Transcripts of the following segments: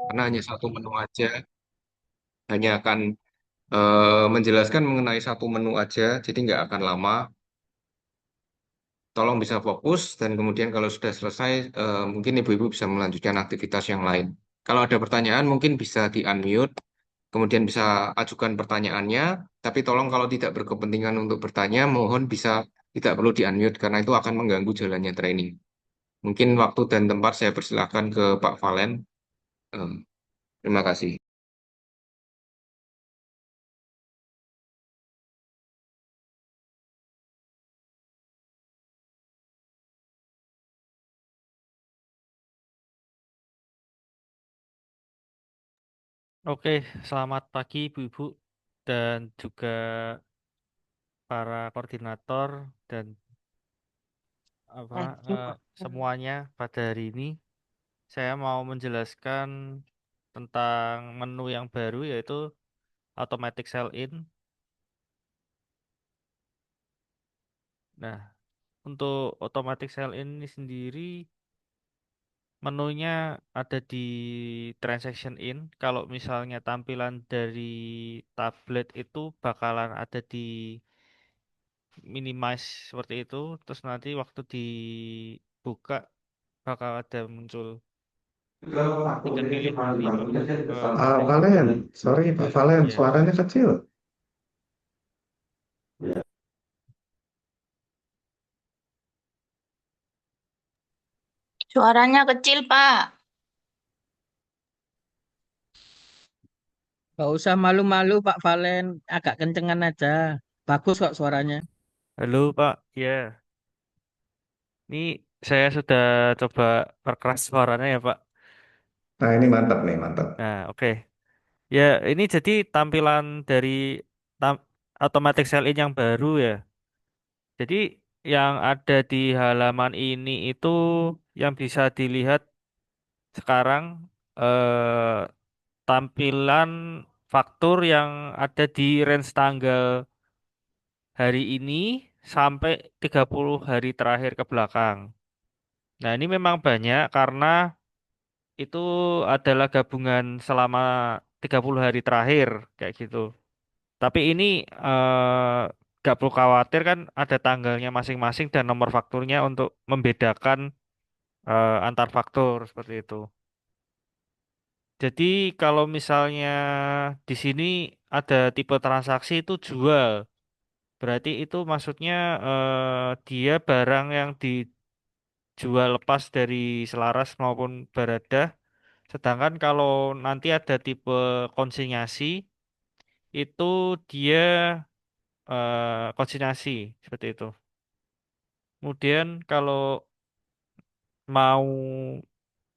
karena hanya satu menu aja, hanya akan menjelaskan mengenai satu menu aja, jadi nggak akan lama. Tolong bisa fokus dan kemudian kalau sudah selesai, mungkin ibu-ibu bisa melanjutkan aktivitas yang lain. Kalau ada pertanyaan, mungkin bisa di-unmute, kemudian bisa ajukan pertanyaannya, tapi tolong kalau tidak berkepentingan untuk bertanya, mohon bisa tidak perlu di-unmute karena itu akan mengganggu jalannya training. Mungkin waktu dan tempat saya persilakan ke Pak Valen. Eh, Terima kasih. Oke, selamat pagi Ibu-ibu dan juga para koordinator dan apa semuanya pada hari ini. Saya mau menjelaskan tentang menu yang baru yaitu automatic sell-in. Nah, untuk automatic sell-in ini sendiri menunya ada di transaction in. Kalau misalnya tampilan dari tablet itu bakalan ada di minimize seperti itu. Terus nanti waktu dibuka bakal ada muncul. Tinggal pilih nanti Valen, sorry Pak Valen, ya. suaranya kecil. Suaranya kecil, Pak. Gak usah malu-malu Pak Valen, agak kencengan aja. Bagus kok suaranya. Halo Pak, ya. Ini saya sudah coba perkeras suaranya ya Pak. Nah ini mantap nih, mantap. Nah, oke. Ya, ini jadi tampilan dari tam- automatic sell-in yang baru ya. Jadi yang ada di halaman ini itu yang bisa dilihat sekarang eh, tampilan faktur yang ada di range tanggal hari ini sampai 30 hari terakhir ke belakang. Nah, ini memang banyak karena itu adalah gabungan selama 30 hari terakhir kayak gitu. Tapi ini gak perlu khawatir kan ada tanggalnya masing-masing dan nomor fakturnya untuk membedakan antar faktur seperti itu. Jadi kalau misalnya di sini ada tipe transaksi itu jual, berarti itu maksudnya dia barang yang dijual lepas dari selaras maupun barada. Sedangkan kalau nanti ada tipe konsinyasi, itu dia konsinyasi seperti itu. Kemudian kalau mau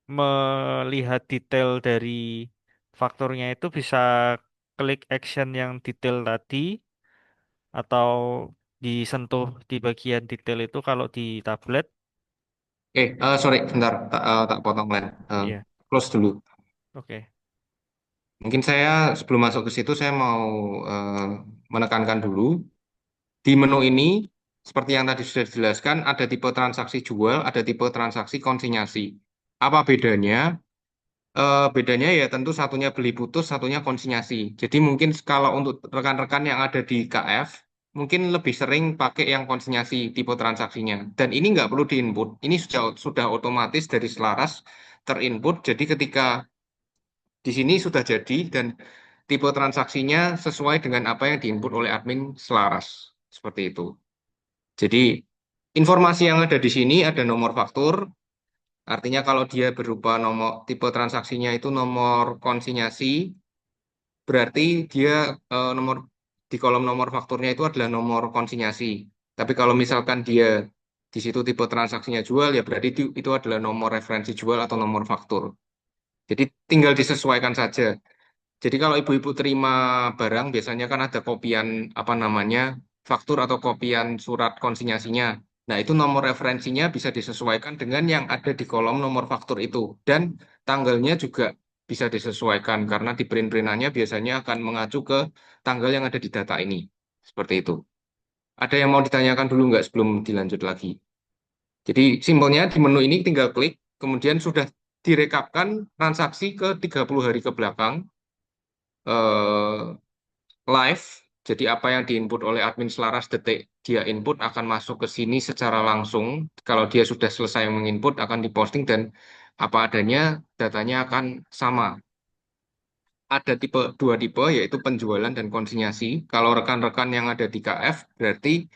melihat detail dari fakturnya itu bisa klik action yang detail tadi atau disentuh di bagian detail itu kalau di tablet. Sorry, bentar, tak potong Len. Eh, Iya, Close dulu. oke. Mungkin saya sebelum masuk ke situ saya mau eh, menekankan dulu di menu ini seperti yang tadi sudah dijelaskan ada tipe transaksi jual, ada tipe transaksi konsinyasi. Apa bedanya? Bedanya ya tentu satunya beli putus, satunya konsinyasi. Jadi mungkin kalau untuk rekan-rekan yang ada di KF mungkin lebih sering pakai yang konsinyasi tipe transaksinya. Dan ini nggak perlu diinput. Ini sudah otomatis dari selaras terinput. Jadi ketika di sini sudah jadi dan tipe transaksinya sesuai dengan apa yang diinput oleh admin selaras. Seperti itu. Jadi informasi yang ada di sini ada nomor faktur, artinya kalau dia berupa nomor tipe transaksinya itu nomor konsinyasi, berarti dia nomor di kolom nomor fakturnya itu adalah nomor konsinyasi. Tapi kalau misalkan dia di situ tipe transaksinya jual, ya berarti itu adalah nomor referensi jual atau nomor faktur. Jadi tinggal disesuaikan saja. Jadi kalau ibu-ibu terima barang, biasanya kan ada kopian apa namanya faktur atau kopian surat konsinyasinya. Nah, itu nomor referensinya bisa disesuaikan dengan yang ada di kolom nomor faktur itu. Dan tanggalnya juga bisa disesuaikan karena di print-printannya biasanya akan mengacu ke tanggal yang ada di data ini. Seperti itu. Ada yang mau ditanyakan dulu nggak sebelum dilanjut lagi? Jadi simpelnya di menu ini tinggal klik, kemudian sudah direkapkan transaksi ke 30 hari ke belakang eh, live. Jadi apa yang diinput oleh admin Selaras detik dia input akan masuk ke sini secara langsung. Kalau dia sudah selesai menginput akan diposting dan apa adanya datanya akan sama. Ada dua tipe yaitu penjualan dan konsinyasi. Kalau rekan-rekan yang ada di KF berarti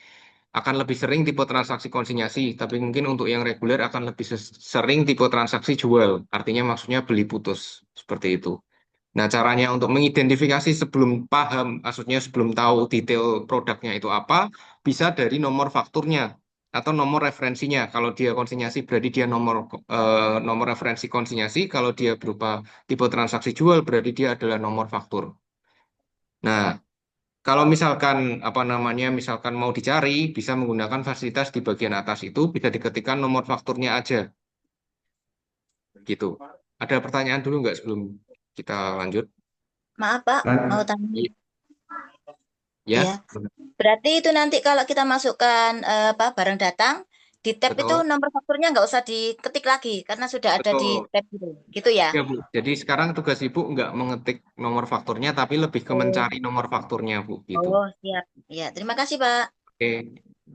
akan lebih sering tipe transaksi konsinyasi, tapi mungkin untuk yang reguler akan lebih sering tipe transaksi jual. Artinya maksudnya beli putus seperti itu. Nah, caranya untuk mengidentifikasi sebelum paham, maksudnya sebelum tahu detail produknya itu apa, bisa dari nomor fakturnya atau nomor referensinya. Kalau dia konsinyasi berarti dia nomor referensi konsinyasi. Kalau dia berupa tipe transaksi jual berarti dia adalah nomor faktur. Nah, kalau misalkan apa namanya, misalkan mau dicari, bisa menggunakan fasilitas di bagian atas itu bisa diketikkan nomor fakturnya aja, gitu. Ada pertanyaan dulu nggak sebelum kita lanjut? Maaf Pak, mau Lan- tanya. Ya, Ya, berarti itu nanti kalau kita masukkan barang datang di tab itu betul. nomor fakturnya nggak usah diketik lagi karena sudah ada di Betul. tab gitu. Gitu ya? Ya, Bu. Jadi sekarang tugas Ibu nggak mengetik nomor fakturnya, tapi lebih ke Oh, mencari nomor fakturnya, Bu. Gitu. oh siap. Ya, terima kasih Pak. Oke.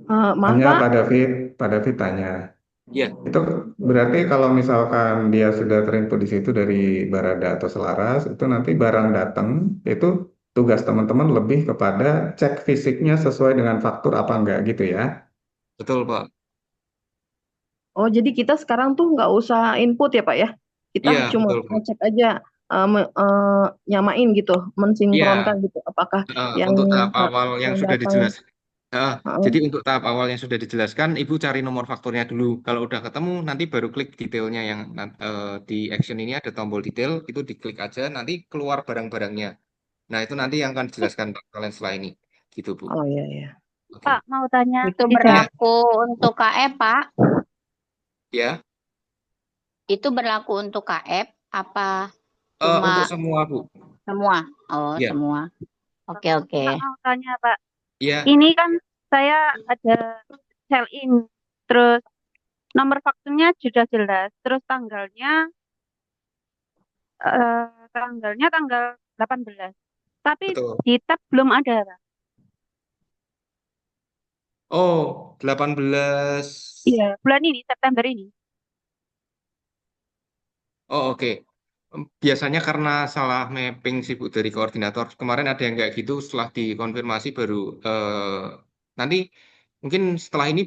Maaf Hanya Pak, Pak David tanya. Ya, Itu berarti kalau misalkan dia sudah terinput di situ dari Barada atau Selaras, itu nanti barang datang, itu tugas teman-teman lebih kepada cek fisiknya sesuai dengan faktur apa enggak gitu ya. betul, Pak. oh jadi kita sekarang tuh nggak usah input ya Pak ya? Kita Iya, cuma betul, Bu. ngecek aja, nyamain gitu, mensinkronkan Iya, gitu. Apakah yang untuk tahap awal yang yang sudah datang, dijelaskan. eh, Jadi untuk tahap awal yang sudah dijelaskan, Ibu cari nomor fakturnya dulu. Kalau udah ketemu, nanti baru klik detailnya yang di action ini ada tombol detail, itu diklik aja, nanti keluar barang-barangnya. Nah, itu nanti yang akan dijelaskan Pak kalian setelah ini. Gitu, Bu. oh ya ya. Oke. Pak, mau tanya, Itu itu Ya, berlaku untuk KF, Pak. ya. Itu berlaku untuk KF apa cuma Untuk semua, Bu. semua? Oh, Ya, semua. Oke, oke. Pak mau tanya, Pak. ya. Ini kan saya ada sell in, terus nomor fakturnya sudah jelas, terus eh, tanggalnya tanggal 18. Tapi Betul. di tab belum ada, Pak. Oh, 18. Iya, bulan ini, September ini. Oh, oke. Biasanya karena salah mapping sih Bu dari koordinator. Kemarin ada yang kayak gitu, setelah dikonfirmasi baru nanti mungkin setelah ini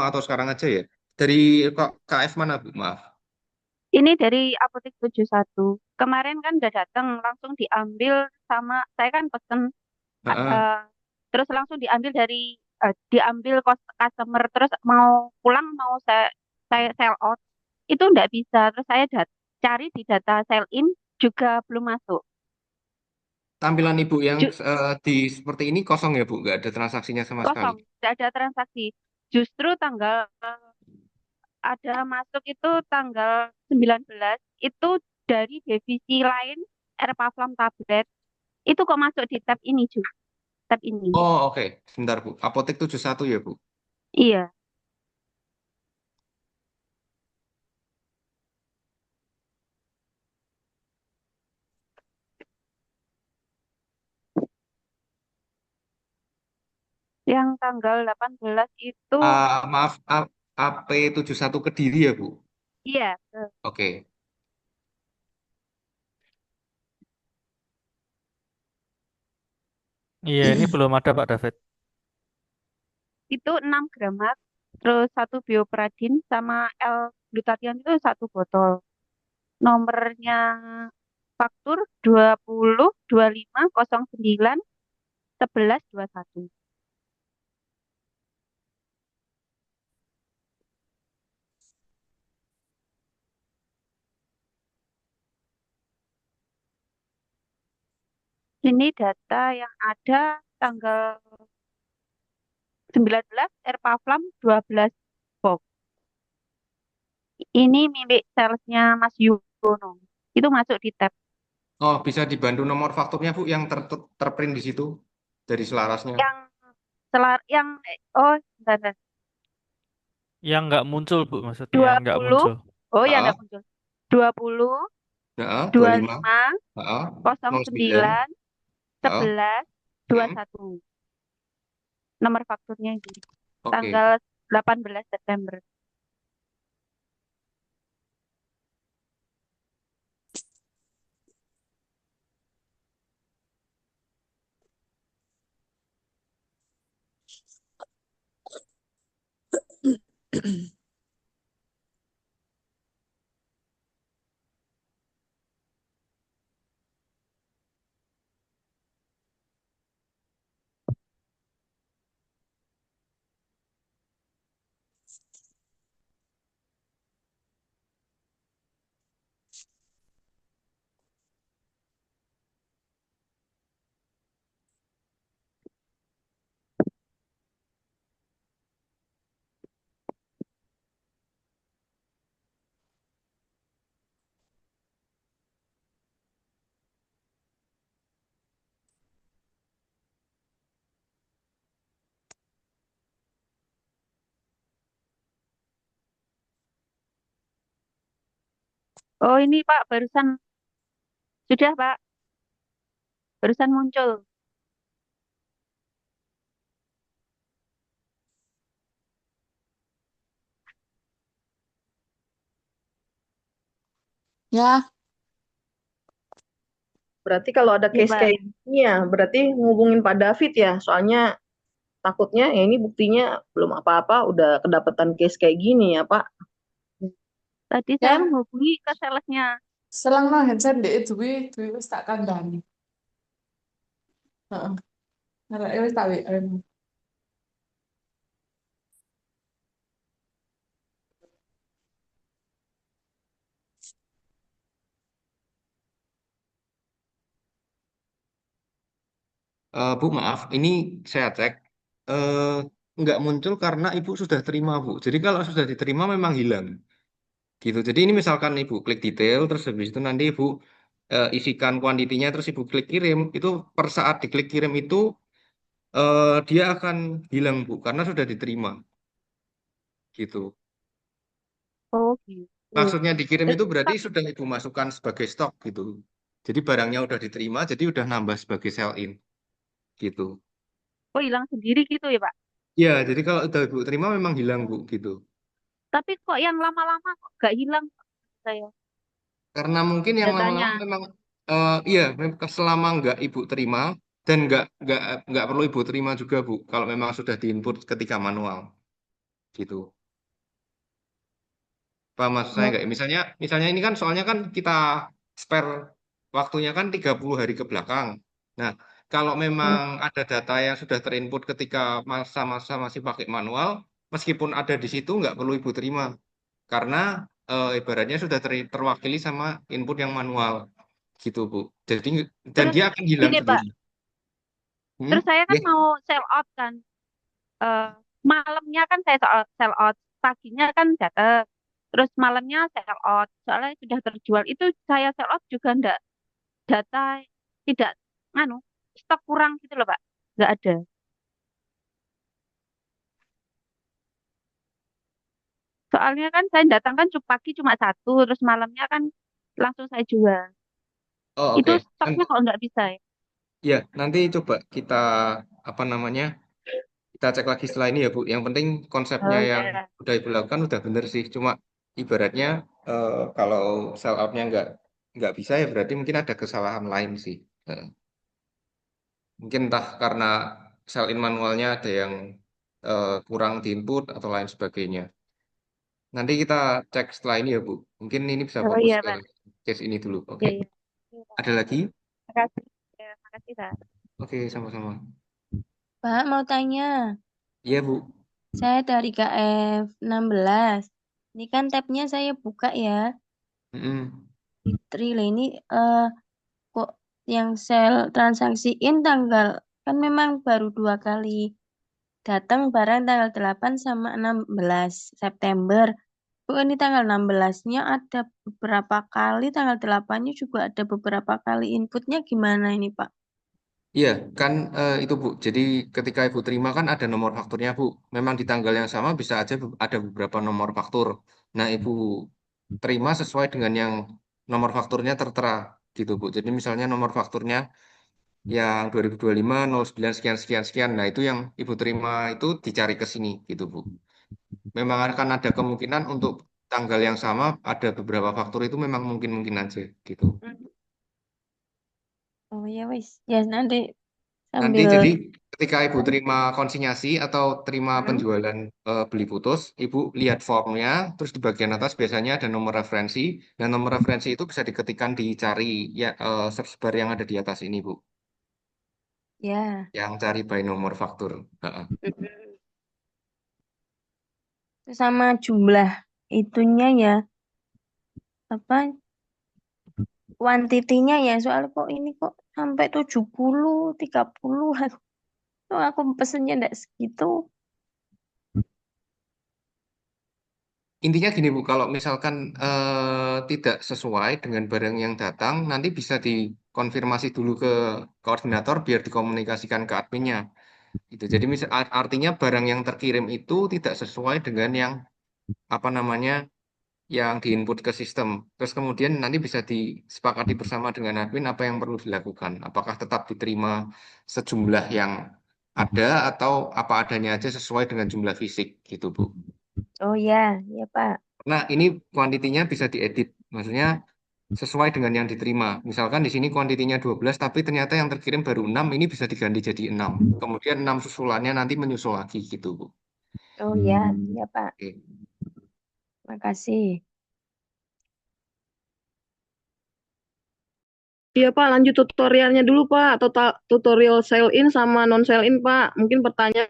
atau sekarang aja ya. Dari kok KF mana Bu? Maaf. Ini dari Apotek 71. Kemarin kan udah datang, langsung diambil sama, saya kan pesen, Heeh. eh, terus langsung diambil customer, terus mau pulang, mau saya sell out, itu nggak bisa. Terus saya cari di data sell in, juga belum masuk. Tampilan Ibu yang Ju- di seperti ini kosong ya Bu? Nggak ada transaksinya sama sekali. Kosong, tidak ada transaksi. Justru ada masuk itu tanggal 19, itu dari divisi lain, Erpaflam tablet, itu kok masuk di tab ini juga, tab ini. Oh, oke. Sebentar Bu. Apotek 71 ya Bu? Iya, yang tanggal 18 itu, Maaf, AP71 Kediri ya Bu? iya, Oke. Iya, ini belum ada Pak David. itu 6 gram, terus satu biopradin sama L-glutathione itu satu botol. Nomornya faktur 20 25 09 11 21. Ini data yang ada tanggal 19 Erpaflam 12 box. Ini milik salesnya Mas Yuwono. Itu masuk di tab. Oh, bisa dibantu nomor fakturnya Bu yang terprint di situ dari selarasnya. Yang yang oh bentar, bentar. Yang nggak muncul Bu, maksudnya yang nggak 20. muncul. Oh ya Ah, enggak muncul. 20, Heeh, 25, 25, heeh, 09, 09, heeh, 11, hmm, 21. Nomor fakturnya itu. oke. Tanggal 18 September. Oh ini Pak, barusan sudah Pak, barusan muncul. Ya, Berarti kalau ada Ya case Pak. kayak gini ya, berarti ngubungin Pak David ya. Soalnya takutnya ya ini buktinya belum apa-apa, udah kedapatan case kayak gini ya Pak. Tadi saya ya, menghubungi ke salesnya. selangno handset ndek duwe duwe wis tak kandhani. Heeh. Areke wis tak WA. Bu, maaf, ini saya cek eh, nggak muncul karena Ibu sudah terima, Bu. Jadi kalau sudah diterima memang hilang, gitu. Jadi ini misalkan Ibu klik detail, terus habis itu nanti Ibu isikan kuantitinya, terus Ibu klik kirim, itu per saat diklik kirim itu dia akan hilang, Bu, karena sudah diterima, gitu. Oh gitu. Maksudnya dikirim Terus itu berarti Pak, sudah Ibu masukkan sebagai stok, gitu. Jadi barangnya udah diterima, jadi udah nambah sebagai sell in, gitu. oh hilang sendiri gitu ya Pak. Ya, jadi kalau udah Ibu terima memang hilang, Bu, gitu. Tapi kok yang lama-lama kok gak hilang saya Karena mungkin yang lama-lama datanya. memang iya selama nggak ibu terima dan nggak perlu ibu terima juga bu kalau memang sudah diinput ketika manual gitu. Paham maksud saya Oh, nggak? Misalnya misalnya ini kan soalnya kan kita spare waktunya kan 30 hari ke belakang. Nah, kalau memang ada data yang sudah terinput ketika masa-masa masih pakai manual, meskipun ada di situ nggak perlu ibu terima karena ibaratnya sudah terwakili sama input yang manual gitu Bu. Jadi dan terus dia akan hilang gini Pak, sendiri. terus saya kan Ya. mau sell out kan. Eh, malamnya kan saya sell out, paginya kan datang. Terus malamnya sell out, soalnya sudah terjual. Itu saya sell out juga ndak data tidak nganu stok kurang gitu loh Pak. Nggak ada. Soalnya kan saya datang kan pagi cuma satu, terus malamnya kan langsung saya jual. Oh Itu oke. stoknya kalau nggak bisa ya. Ya nanti coba kita apa namanya kita cek lagi setelah ini ya Bu. Yang penting konsepnya Oh yang ya. udah Ibu lakukan udah bener sih. Cuma ibaratnya kalau sell outnya nggak bisa ya berarti mungkin ada kesalahan lain sih. Mungkin entah karena sell in manualnya ada yang kurang di input atau lain sebagainya. Nanti kita cek setelah ini ya Bu. Mungkin ini bisa Oh fokus iya ke Pak. case ini dulu. Oke. Iya iya. Iya, Pak. Ada lagi? Makasih. Ya, makasih Pak. Oke, sama-sama. Pak, mau tanya. Iya Bu. Saya dari KF 16. Ini kan tabnya saya buka ya. Mm-mm. Di Tril ini kok yang sel transaksiin tanggal kan memang baru 2 kali datang barang tanggal 8 sama 16 September. Kok ini tanggal 16-nya ada beberapa kali, tanggal 8-nya juga ada beberapa kali inputnya gimana ini Pak? Iya, kan itu Bu. Jadi ketika Ibu terima kan ada nomor fakturnya Bu. Memang di tanggal yang sama bisa aja ada beberapa nomor faktur. Nah, Ibu terima sesuai dengan yang nomor fakturnya tertera gitu Bu. Jadi misalnya nomor fakturnya yang 2025 09 sekian sekian sekian. Nah, itu yang Ibu terima itu dicari ke sini gitu Bu. Memang akan ada kemungkinan untuk tanggal yang sama ada beberapa faktur itu memang mungkin-mungkin aja gitu. Oh ya wis. Ya nanti Nanti sambil jadi ketika Ibu terima konsinyasi atau terima Hmm, penjualan beli putus, Ibu lihat formnya, terus di bagian atas biasanya ada nomor referensi, dan nomor referensi itu bisa diketikkan dicari ya search bar yang ada di atas ini Bu, ya. yang cari by nomor faktur. Heeh. Mm-mm. Terus sama jumlah itunya ya apa kuantitinya ya soal kok ini kok sampai 70 30 aku pesennya enggak segitu. Intinya gini Bu, kalau misalkan tidak sesuai dengan barang yang datang, nanti bisa dikonfirmasi dulu ke koordinator biar dikomunikasikan ke adminnya. Gitu. Jadi artinya barang yang terkirim itu tidak sesuai dengan yang apa namanya yang diinput ke sistem. Terus kemudian nanti bisa disepakati bersama dengan admin apa yang perlu dilakukan. Apakah tetap diterima sejumlah yang ada atau apa adanya aja sesuai dengan jumlah fisik gitu Bu. Oh ya, ya Pak. Nah, ini kuantitinya bisa diedit. Maksudnya sesuai dengan yang diterima. Misalkan di sini kuantitinya 12, tapi ternyata yang terkirim baru 6, ini bisa diganti jadi 6. Kemudian 6 susulannya nanti menyusul lagi gitu, Bu. Oh ya, ya Pak. Oke. Makasih. Iya Pak, lanjut tutorialnya dulu Pak. Tutorial sell in sama non sell in Pak. Mungkin pertanyaan.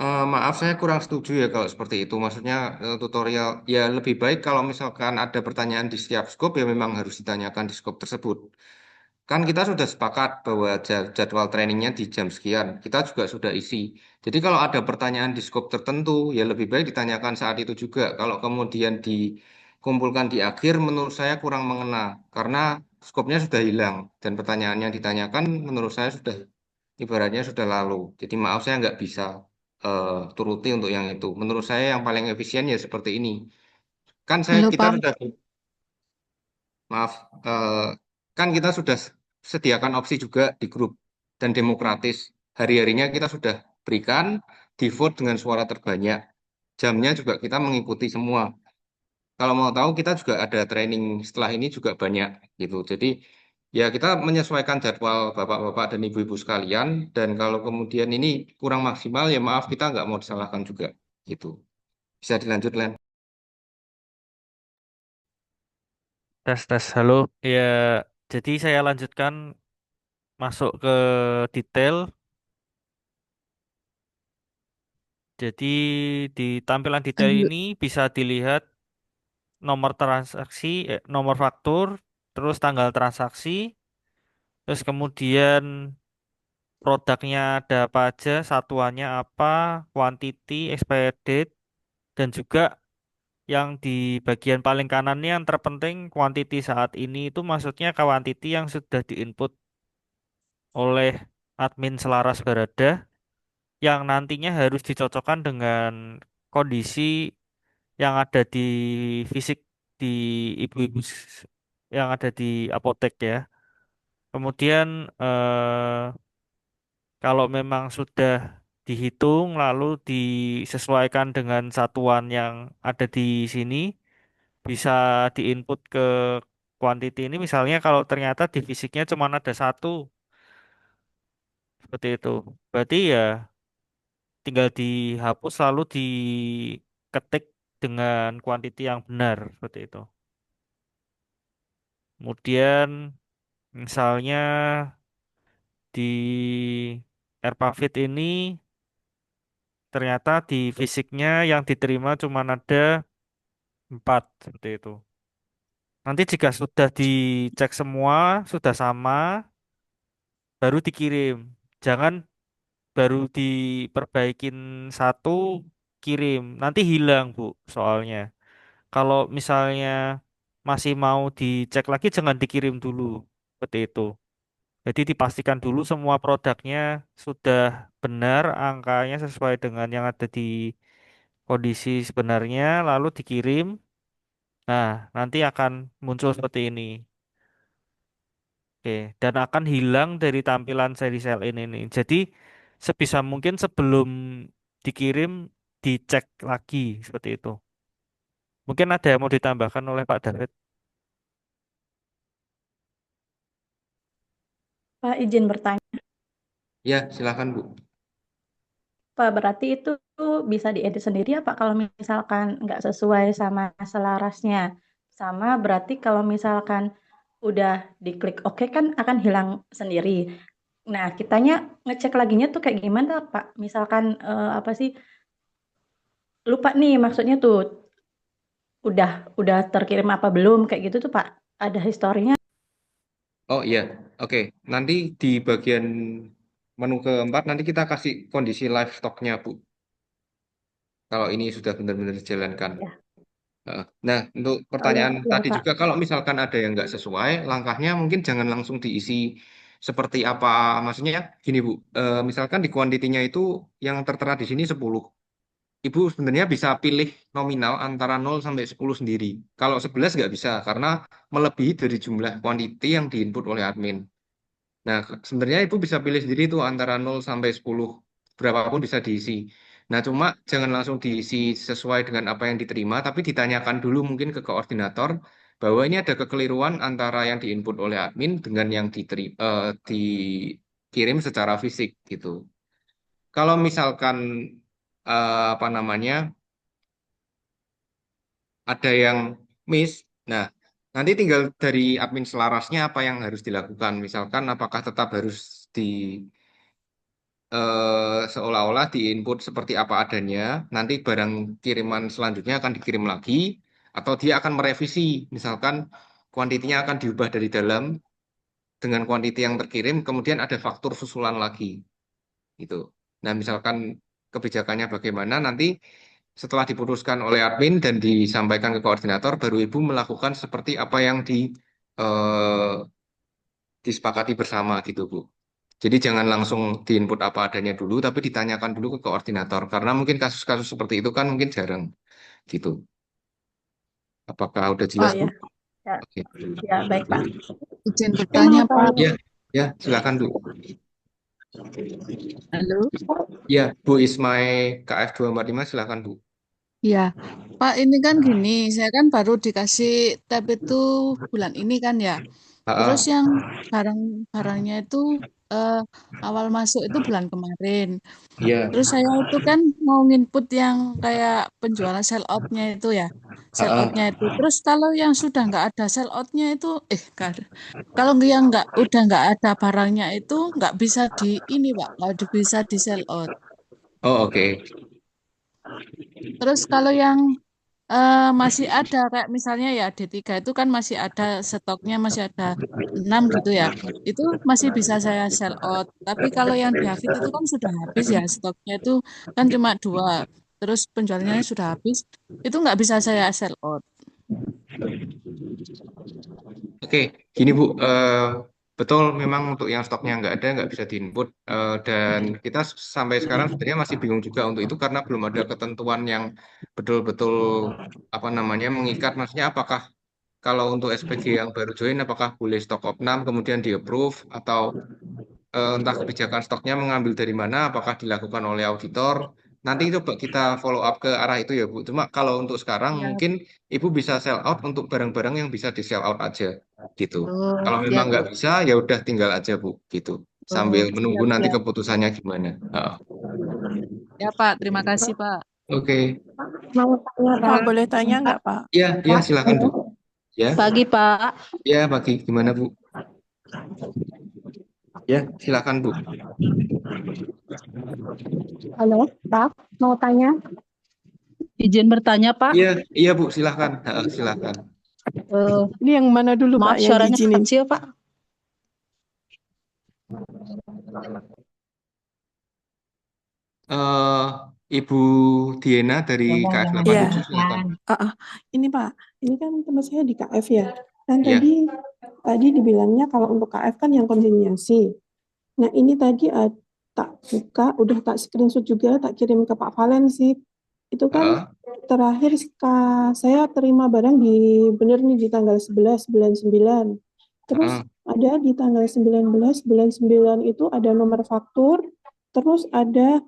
Maaf, saya kurang setuju ya kalau seperti itu. Maksudnya tutorial, ya lebih baik kalau misalkan ada pertanyaan di setiap scope, ya memang harus ditanyakan di scope tersebut. Kan kita sudah sepakat bahwa jadwal trainingnya di jam sekian. Kita juga sudah isi. Jadi kalau ada pertanyaan di scope tertentu, ya lebih baik ditanyakan saat itu juga. Kalau kemudian dikumpulkan di akhir, menurut saya kurang mengena. Karena skopnya sudah hilang. Dan pertanyaan yang ditanyakan menurut saya sudah ibaratnya sudah lalu. Jadi maaf saya nggak bisa turuti untuk yang itu. Menurut saya yang paling efisien ya seperti ini. Kan Halo kita Pak. sudah maaf, kan kita sudah sediakan opsi juga di grup dan demokratis. Hari-harinya kita sudah berikan di vote dengan suara terbanyak. Jamnya juga kita mengikuti semua. Kalau mau tahu kita juga ada training setelah ini juga banyak gitu. Jadi ya kita menyesuaikan jadwal bapak-bapak dan ibu-ibu sekalian. Dan kalau kemudian ini kurang maksimal ya maaf kita nggak mau disalahkan juga gitu. Bisa dilanjut Len. Tes tes, halo. Ya, jadi saya lanjutkan masuk ke detail. Jadi di tampilan detail Lanjut. ini bisa dilihat nomor transaksi, nomor faktur, terus tanggal transaksi, terus kemudian produknya ada apa aja, satuannya apa, quantity, expired date, dan juga yang di bagian paling kanan ini yang terpenting quantity saat ini itu maksudnya quantity yang sudah diinput oleh admin Selaras Barada yang nantinya harus dicocokkan dengan kondisi yang ada di fisik di ibu-ibu yang ada di apotek ya. Kemudian kalau memang sudah dihitung lalu disesuaikan dengan satuan yang ada di sini, bisa diinput ke quantity ini. Misalnya kalau ternyata di fisiknya cuma ada satu, seperti itu. Berarti ya tinggal dihapus lalu diketik dengan quantity yang benar, seperti itu. Kemudian misalnya di Airpavit ini ternyata di fisiknya yang diterima cuma ada 4 seperti itu. Nanti jika sudah dicek semua, sudah sama, baru dikirim. Jangan baru diperbaikin satu, kirim. Nanti hilang, Bu, soalnya. Kalau misalnya masih mau dicek lagi jangan dikirim dulu. Seperti itu. Jadi dipastikan dulu semua produknya sudah benar, angkanya sesuai dengan yang ada di kondisi sebenarnya, lalu dikirim. Nah, nanti akan muncul seperti ini. Oke, dan akan hilang dari tampilan seri sel ini. Jadi sebisa mungkin sebelum dikirim dicek lagi seperti itu. Mungkin ada yang mau ditambahkan oleh Pak David. Pak, izin bertanya. Ya, silakan Bu. Pak, berarti itu bisa diedit sendiri apa kalau misalkan nggak sesuai sama selarasnya? Sama berarti kalau misalkan udah diklik oke kan akan hilang sendiri. Nah, kitanya ngecek laginya tuh kayak gimana, Pak? Misalkan apa sih? Lupa nih maksudnya tuh udah terkirim apa belum kayak gitu tuh, Pak. Ada historinya. Oh iya, oke. Nanti di bagian menu keempat nanti kita kasih kondisi live stocknya Bu. Kalau ini sudah benar-benar dijalankan. Ya. Nah, untuk Oh ya, pertanyaan ya, tadi Pak. juga, kalau misalkan ada yang nggak sesuai, langkahnya mungkin jangan langsung diisi seperti apa. Maksudnya gini Bu, misalkan di kuantitinya itu yang tertera di sini 10. Ibu sebenarnya bisa pilih nominal antara 0 sampai 10 sendiri. Kalau 11 nggak bisa, karena melebihi dari jumlah kuantiti yang diinput oleh admin. Nah, sebenarnya Ibu bisa pilih sendiri itu antara 0 sampai 10. Berapapun bisa diisi. Nah, cuma jangan langsung diisi sesuai dengan apa yang diterima, tapi ditanyakan dulu mungkin ke koordinator bahwa ini ada kekeliruan antara yang diinput oleh admin dengan yang dikirim secara fisik gitu. Kalau misalkan apa namanya ada yang miss, nah nanti tinggal dari admin selarasnya apa yang harus dilakukan. Misalkan apakah tetap harus di seolah-olah di input seperti apa adanya, nanti barang kiriman selanjutnya akan dikirim lagi, atau dia akan merevisi, misalkan kuantitinya akan diubah dari dalam dengan kuantiti yang terkirim, kemudian ada faktur susulan lagi, gitu. Nah, misalkan kebijakannya bagaimana, nanti setelah diputuskan oleh admin dan disampaikan ke koordinator, baru Ibu melakukan seperti apa yang eh, disepakati bersama, gitu, Bu. Jadi jangan langsung diinput apa adanya dulu, tapi ditanyakan dulu ke koordinator. Karena mungkin kasus-kasus seperti itu kan mungkin jarang gitu. Apakah udah Oh jelas, Bu? ya. Ya, Oke. ya baik, Pak. Izin Saya mau bertanya, Pak. Ya, tanya. ya, silakan, Bu. Halo. Ya, Bu Ismai KF245, silakan, Bu. Ya, Pak, ini kan gini, saya kan baru dikasih tab itu bulan ini kan ya. Terus Ah, yang barang-barangnya itu eh, awal masuk itu bulan kemarin. iya. Terus saya itu kan mau nginput yang kayak penjualan sell out-nya itu ya, sell Ah, out-nya itu. Terus kalau yang sudah nggak ada sell out-nya itu, nggak ada. Kalau yang udah nggak ada barangnya itu nggak bisa di ini Pak, nggak bisa di sell out. Oh, oke. Terus kalau yang masih ada kayak misalnya ya D3 itu kan masih ada stoknya masih ada 6 gitu ya. Itu masih bisa saya sell out. Tapi kalau yang di Hafid itu kan sudah habis ya stoknya itu kan cuma 2. Terus penjualannya sudah habis. Itu nggak bisa saya sell out. Oke, gini Bu, betul memang untuk yang stoknya nggak bisa diinput. Dan kita sampai sekarang sebenarnya masih bingung juga untuk itu karena belum ada ketentuan yang betul-betul apa namanya mengikat. Maksudnya apakah kalau untuk SPG yang baru join, apakah boleh stok opnam kemudian di approve, atau entah kebijakan stoknya mengambil dari mana, apakah dilakukan oleh auditor. Nanti coba kita follow up ke arah itu ya Bu. Cuma kalau untuk sekarang Ya, mungkin Ibu bisa sell out untuk barang-barang yang bisa di sell out aja gitu. oh, Kalau memang siap, nggak bisa ya udah tinggal aja Bu gitu. oh, Sambil menunggu siap, nanti siap. keputusannya gimana. Ya Pak, terima kasih Pak. Oke. Mau tanya, Pak, Pak. boleh tanya nggak, Pak? Ya, ya silakan Bu. Ya, Pagi, Pak. ya bagi gimana Bu? Ya, silakan Bu. Halo, Pak, mau tanya? Izin bertanya, Pak. Iya, iya Bu, silakan. Silakan. Ini yang mana dulu, Maaf, Pak, yang suaranya diizinin? kecil, Pak. eh Ibu Diana dari KF Iya. 87 silakan. Ini Pak, ini kan teman saya di KF ya. Kan Ya. tadi dibilangnya kalau untuk KF kan yang konsinyasi. Nah ini tadi tak buka, udah tak screenshot juga, tak kirim ke Pak Valen sih. Itu kan terakhir saya terima barang bener nih di tanggal 11 bulan 9. Terus ada di tanggal 19 bulan 9 itu ada nomor faktur, terus ada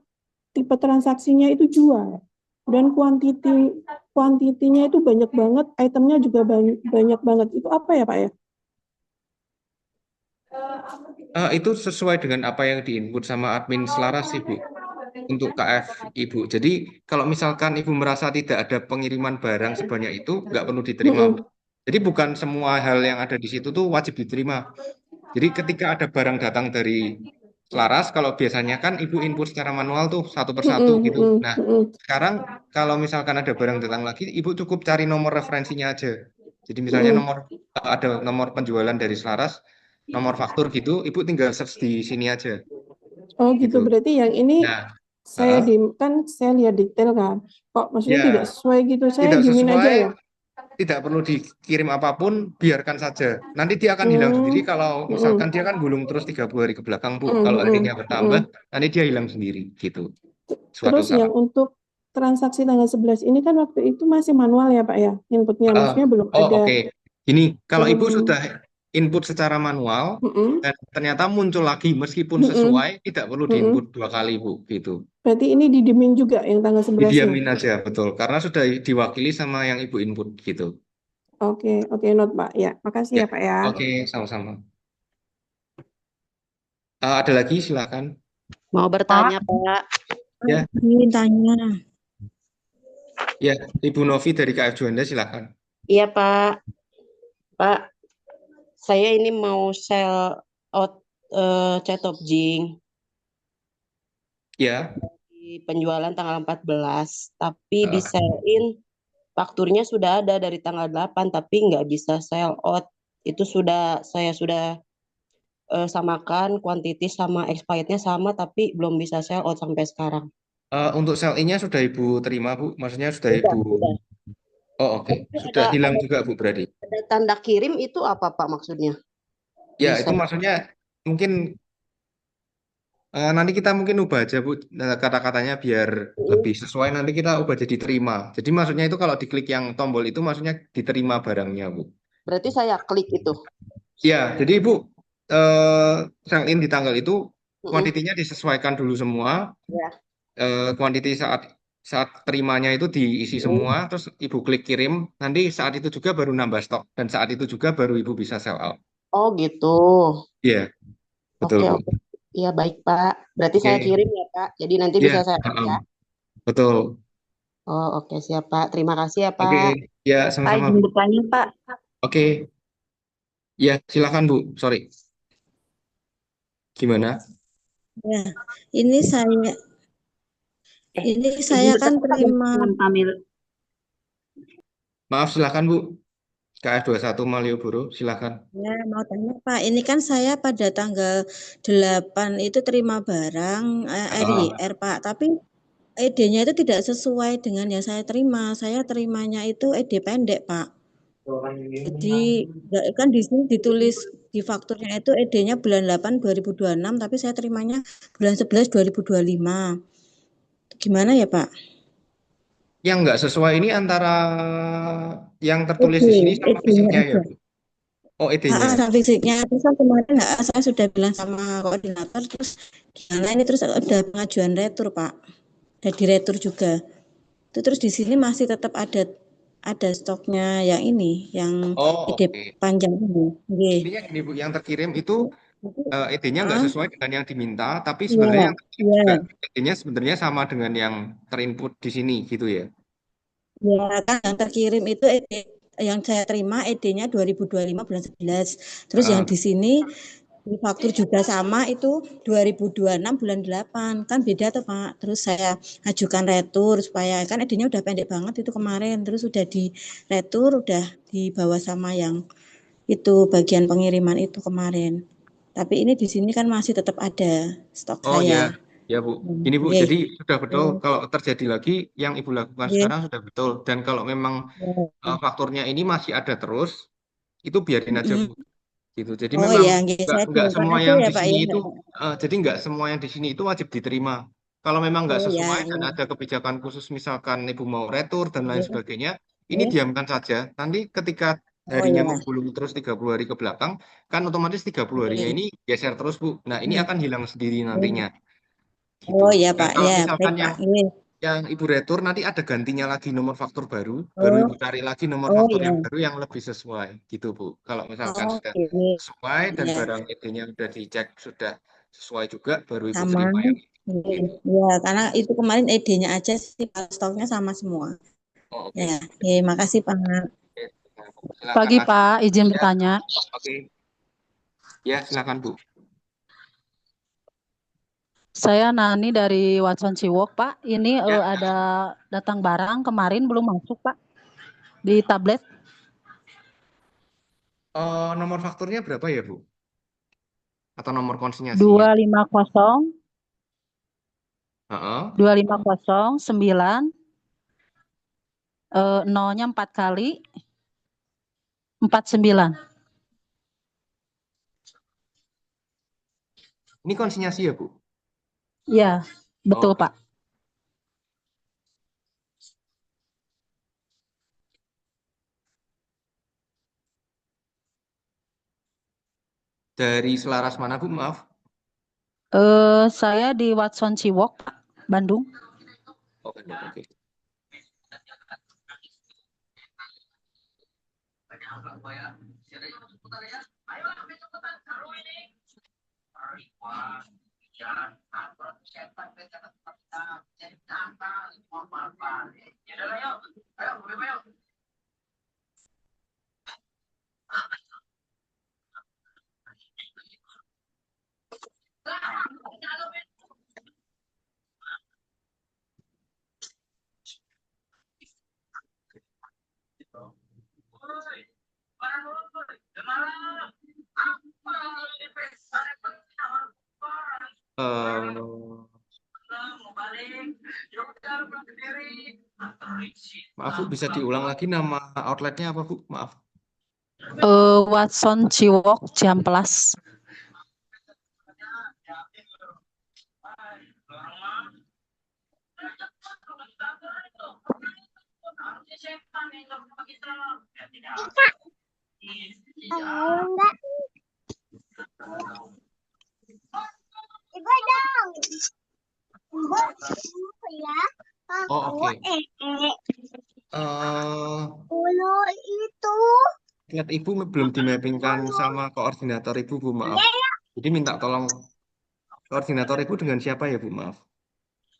tipe transaksinya itu jual. Dan kuantitinya itu banyak banget, itemnya juga banyak banget. Itu apa ya Pak ya? Itu sesuai dengan apa yang diinput sama admin Selaras sih, Bu, untuk KF Ibu. Jadi kalau misalkan Ibu merasa tidak ada pengiriman barang sebanyak itu, nggak perlu diterima. Jadi bukan semua hal yang ada di situ tuh wajib diterima. Jadi ketika ada barang datang dari Selaras, kalau biasanya kan Ibu input secara manual tuh satu persatu gitu. Nah, sekarang kalau misalkan ada barang datang lagi, Ibu cukup cari nomor referensinya aja. Jadi misalnya ada nomor penjualan dari Selaras, nomor faktur gitu, Ibu tinggal search di sini aja. Oh gitu, berarti yang ini Nah, saya lihat detail kan. Kok maksudnya ya, tidak sesuai gitu, saya tidak diemin aja sesuai, ya. tidak perlu dikirim apapun, biarkan saja. Nanti dia akan hilang sendiri kalau misalkan dia kan gulung terus 30 hari ke belakang, Bu. Kalau harinya bertambah, nanti dia hilang sendiri gitu. Suatu Terus yang saat. untuk transaksi tanggal 11 ini kan waktu itu masih manual ya Pak ya, inputnya, maksudnya belum ada. Oke. Ini kalau Ibu sudah input secara manual dan ternyata muncul lagi meskipun sesuai, tidak perlu diinput 2 kali, Bu, gitu. Berarti ini didimin juga yang tanggal 11-nya? Didiamin aja, betul. Karena sudah diwakili sama yang Ibu input gitu. Oke, note Pak. Ya, makasih ya Pak ya. Oke, sama-sama. Ada lagi, silakan. Mau bertanya, Pak. Ya. Ingin tanya. Ya, Ibu Novi dari KF Juanda, silakan. Iya, Pak. Pak, saya ini mau sell out Cetopjing. Ya. Di penjualan tanggal 14, tapi di sell-in fakturnya sudah ada dari tanggal 8, tapi nggak bisa sell out. Itu saya sudah samakan kuantiti sama expirednya sama, tapi belum bisa sell out sampai sekarang. Untuk sell-in-nya sudah Ibu terima, Bu? Maksudnya sudah Ibu... Oh, oke. Sudah hilang juga, Bu, berarti? Ada tanda kirim itu apa, Pak, maksudnya? Ya, itu maksudnya mungkin nanti kita mungkin ubah aja, Bu, kata-katanya biar lebih sesuai. Nanti kita ubah jadi terima. Jadi maksudnya itu kalau diklik yang tombol itu maksudnya diterima barangnya, Bu. Berarti saya klik itu? Ya, jadi Ibu sell-in di tanggal itu kuantitinya disesuaikan dulu semua. Ya. Kuantiti saat terimanya itu diisi semua, terus Ibu klik kirim, nanti saat itu juga baru nambah stok, dan saat itu juga baru Ibu bisa sell out. Oh gitu. Iya, betul, Bu. Oke. Iya, baik, Pak. Berarti saya kirim ya, Pak. Jadi nanti bisa saya ya. Betul. Oh, oke, siap, Pak. Terima kasih ya, Pak. Oke, ya, sama-sama. Pak, izin bertanya, Pak. Oke. Ya, silakan, Bu. Sorry. Gimana? Ya, ini saya kan terima. Maaf, silakan, Bu. KF21 Malioboro, silakan. Ya, mau tanya Pak, ini kan saya pada tanggal 8 itu terima barang RYR Pak, tapi ED-nya itu tidak sesuai dengan yang saya terima. Saya terimanya itu ED pendek Pak. Jadi kan di sini ditulis di fakturnya itu ED-nya bulan 8 2026, tapi saya terimanya bulan 11 2025. Gimana ya Pak? Yang nggak sesuai ini antara yang tertulis di sini sama fisiknya ya, Bu? Oh, ED-nya. Sama fisiknya. Terus kan kemarin saya sudah bilang sama koordinator, terus gimana ini, terus ada pengajuan retur Pak. Ada di retur juga. Itu terus di sini masih tetap ada stoknya yang ini, yang ED panjang ini. Ini yang ini, Bu, yang terkirim itu ED-nya nggak sesuai dengan yang diminta, tapi sebenarnya yang ED-nya sebenarnya sama dengan yang terinput di sini gitu ya? Ya kan yang terkirim itu ED yang saya terima ED-nya 2025 bulan 11. Terus yang di sini di faktur juga sama itu 2026 bulan 8. Kan beda tuh Pak. Terus saya ajukan retur supaya kan ED-nya udah pendek banget itu kemarin. Terus udah di retur, udah dibawa sama yang itu bagian pengiriman itu kemarin. Tapi ini di sini kan masih tetap ada stok saya. Ya. Ya Bu, ini Bu, Nggih. jadi sudah betul Oh, kalau terjadi lagi yang Ibu lakukan nggih. sekarang sudah betul. Dan kalau memang faktornya ini masih ada terus, itu biarin aja Bu. Mm-mm. Gitu. Jadi Oh memang ya, nggih, saya nggak terima semua kasih yang ya di Pak sini ya. itu, jadi nggak semua yang di sini itu wajib diterima. Kalau memang nggak Oh ya, sesuai dan ya. ada kebijakan khusus, misalkan Ibu mau retur dan lain Nggih. sebagainya, ini Nggih. diamkan saja. Nanti ketika Oh harinya ya. menggulung terus 30 hari ke belakang, kan otomatis 30 harinya Nggih. ini geser terus Bu. Nah ini Hmm. akan hilang sendiri Nggih. nantinya. Gitu. Oh ya Dan Pak, kalau ya baik misalkan Pak. Nggih. yang Ibu retur nanti ada gantinya lagi nomor faktur baru, baru Oh, Ibu cari lagi nomor oh faktur ya. yang baru yang lebih sesuai, gitu Bu. Kalau misalkan Oh, sudah ini. sesuai dan Ya, barang ID-nya sudah dicek sudah sesuai juga, baru Ibu sama. terima yang itu. Nggih. Gitu. Ya, karena itu kemarin ID-nya aja sih, stoknya sama semua. Oh, oke. Ya, ya, makasih Pak. Oke. Silakan Pagi lagi. Pak, izin Ya, bertanya. oke. Ya, silakan Bu. Saya Nani dari Watson Ciwok, Pak. Ini Ya, ada datang barang kemarin belum masuk, Pak, di tablet. nomor fakturnya berapa ya Bu? Atau nomor konsinyasinya? 250 Heeh. 2509 nolnya 4 kali 49. Ini konsinyasi ya Bu? Iya, betul, Oh, Pak. dari selaras mana Bu? Maaf. Saya di Watson Ciwok, Pak, Bandung. Oh, Bandung, oke. Maaf Bu, bisa diulang lagi nama outletnya apa Bu? Maaf. Watson Ciwok Ciamplas. Oh, oke. Lihat Ibu belum dimappingkan sama koordinator Ibu, Bu, maaf. Jadi minta tolong koordinator Ibu dengan siapa ya, Bu, maaf.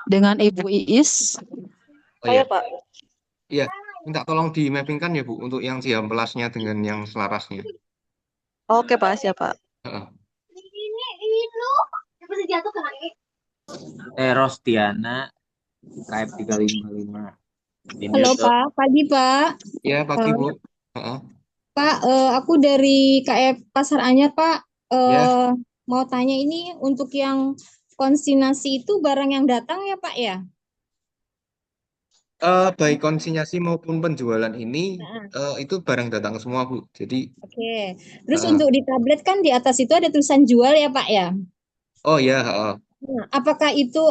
Dengan Ibu Iis. Oh ya, Pak. Iya, minta tolong dimappingkan ya, Bu, untuk yang Ciamplasnya dengan yang selarasnya. Oke Pak, siap Pak. Heeh. Rostiana KF 355. Halo Pak, pagi Pak. Iya, pagi Bu. Heeh. Pak, aku dari KF Pasar Anyar Pak. Ya. Mau tanya ini untuk yang konsinyasi itu barang yang datang ya Pak ya? Baik konsinyasi maupun penjualan ini itu barang datang semua, Bu. Jadi Oke. Terus untuk di tablet kan di atas itu ada tulisan jual ya Pak ya? oh ya, heeh. Nah, apakah itu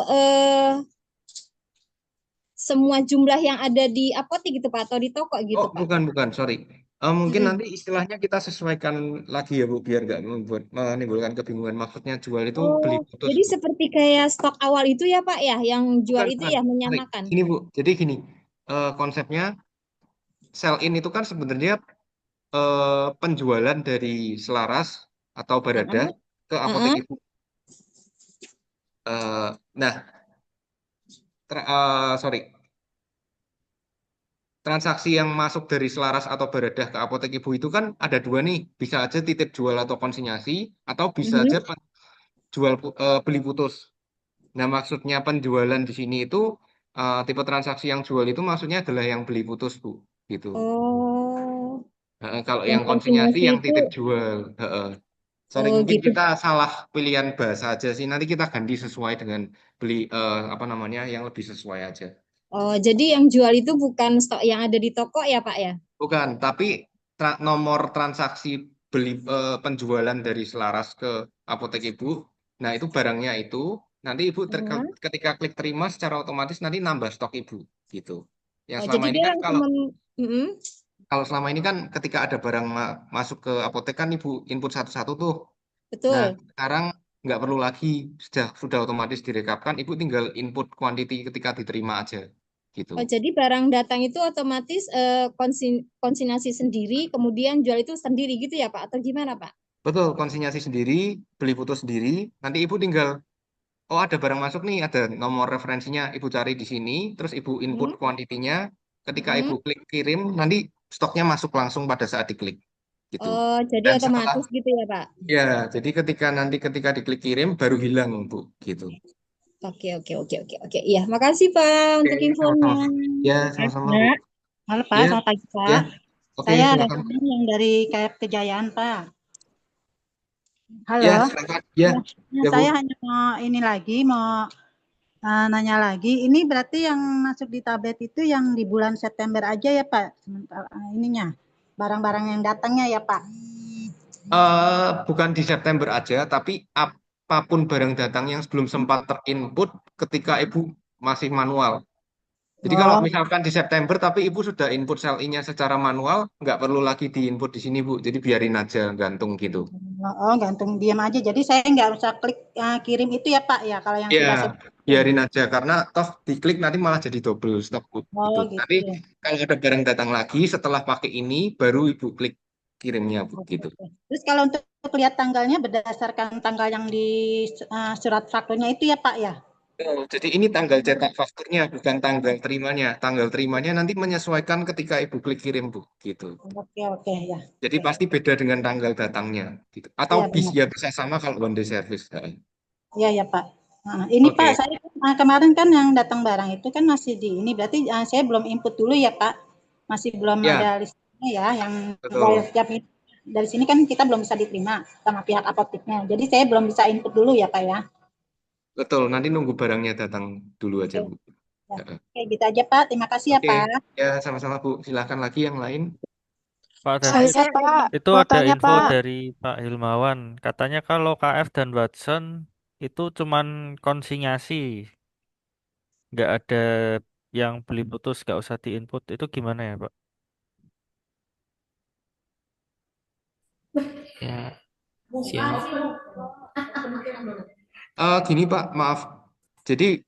semua jumlah yang ada di apotek gitu Pak atau di toko gitu Oh, Pak? bukan, sorry. Mungkin nanti istilahnya kita sesuaikan lagi ya Bu, biar nggak menimbulkan kebingungan. Maksudnya jual itu beli Oh, putus, jadi Bu. seperti kayak stok awal itu ya Pak ya, yang jual itu Bukan. ya Sorry. menyamakan. Gini Bu, jadi gini, konsepnya sell in itu kan sebenarnya penjualan dari selaras atau barada ke apotek Ibu. Nah, sorry. Transaksi yang masuk dari selaras atau barada ke apotek Ibu itu kan ada dua nih, bisa aja titip jual atau konsinyasi, atau bisa aja beli putus. Nah, maksudnya penjualan di sini itu tipe transaksi yang jual itu maksudnya adalah yang beli putus, Bu, gitu. Oh, Kalau yang yang konsinyasi konsinyasi yang itu titip jual. Sorry, Oh mungkin gitu. kita salah pilihan bahasa aja sih. Nanti kita ganti sesuai dengan beli apa namanya yang lebih sesuai aja. Oh, jadi yang jual itu bukan stok yang ada di toko ya, Pak ya? Bukan, tapi nomor transaksi beli penjualan dari Selaras ke apotek Ibu. Nah, itu barangnya itu nanti Ibu Heeh. ketika klik terima secara otomatis nanti nambah stok Ibu gitu. Yang Oh, selama jadi ini dia kan langsung Mm-mm. kalau selama ini kan ketika ada barang masuk ke apotek kan Ibu input satu-satu tuh. Nah, Betul. sekarang nggak perlu lagi, sudah otomatis direkapkan, Ibu tinggal input quantity ketika diterima aja, gitu. Oh, jadi barang datang itu otomatis konsinyasi sendiri, kemudian jual itu sendiri gitu ya, Pak? Atau gimana, Pak? Betul, konsinyasi sendiri, beli putus sendiri, nanti Ibu tinggal, oh ada barang masuk nih, ada nomor referensinya, Ibu cari di sini, terus Ibu input Hmm? kuantitinya, ketika Ibu Hmm? klik kirim, nanti stoknya masuk langsung pada saat diklik, gitu. Oh, jadi Dan setelah, otomatis gitu ya, Pak? ya, jadi ketika diklik kirim, baru hilang, Bu, gitu. Oke, oke, oke, oke, oke. Iya, makasih Pak Oke, untuk infonya. sama-sama. Ya, Eh, sama-sama, Bu. Mbak. Halo Pak, Ya, selamat pagi ya, Pak. oke, Saya silakan. Retno yang dari KF Kejayaan Pak. Ya, Halo. silakan. Ya, Ya, ya, Bu. saya hanya mau ini lagi, mau nanya lagi. Ini berarti yang masuk di tablet itu yang di bulan September aja ya Pak? Sementara ininya, barang-barang yang datangnya ya Pak? Bukan di September aja, tapi apapun barang datang yang sebelum sempat terinput ketika Ibu masih manual. Jadi kalau Oh, misalkan di September tapi Ibu sudah input sell in-nya secara manual, nggak perlu lagi diinput di sini, Bu. Jadi biarin aja gantung gitu. gantung diam aja. Jadi saya nggak usah klik kirim itu ya Pak ya, kalau yang Ya, sudah saya kirim. biarin aja karena toh diklik nanti malah jadi double stok, Bu. Gitu. Oh Nanti gitu. kalau ada barang datang lagi setelah pakai ini baru Ibu klik kirimnya, Bu. Oke, Gitu. oke. Terus kalau untuk lihat tanggalnya berdasarkan tanggal yang di surat fakturnya itu ya Pak ya? Oh, jadi ini tanggal cetak fakturnya, bukan tanggal terimanya. Tanggal terimanya nanti menyesuaikan ketika Ibu klik kirim, Bu. Gitu. Oke, oke ya. Jadi Oke. pasti beda dengan tanggal datangnya. Gitu. Atau Iya benar. bisa sama kalau one day service. Iya ya Pak. Nah, ini Pak, Oke, saya kemarin kan yang datang barang itu kan masih di ini, berarti saya belum input dulu ya Pak. Masih belum ada ya, listnya ya, yang betul. setiap dari sini kan kita belum bisa diterima sama pihak apoteknya. Jadi saya belum bisa input dulu ya Pak ya. Betul, nanti nunggu barangnya datang dulu aja, Oke, Bu. ya. Heeh. Oke, gitu aja Pak. Terima kasih ya Oke, Pak. ya sama-sama, Bu. Silakan lagi yang lain. Pak David, Saya Pak, itu mau ada tanya info Pak. dari Pak Hilmawan. Katanya kalau KF dan Watson itu cuman konsinyasi, nggak ada yang beli putus, nggak usah diinput. Itu gimana ya, Pak? Ya, siap. Gini, Pak, maaf. Jadi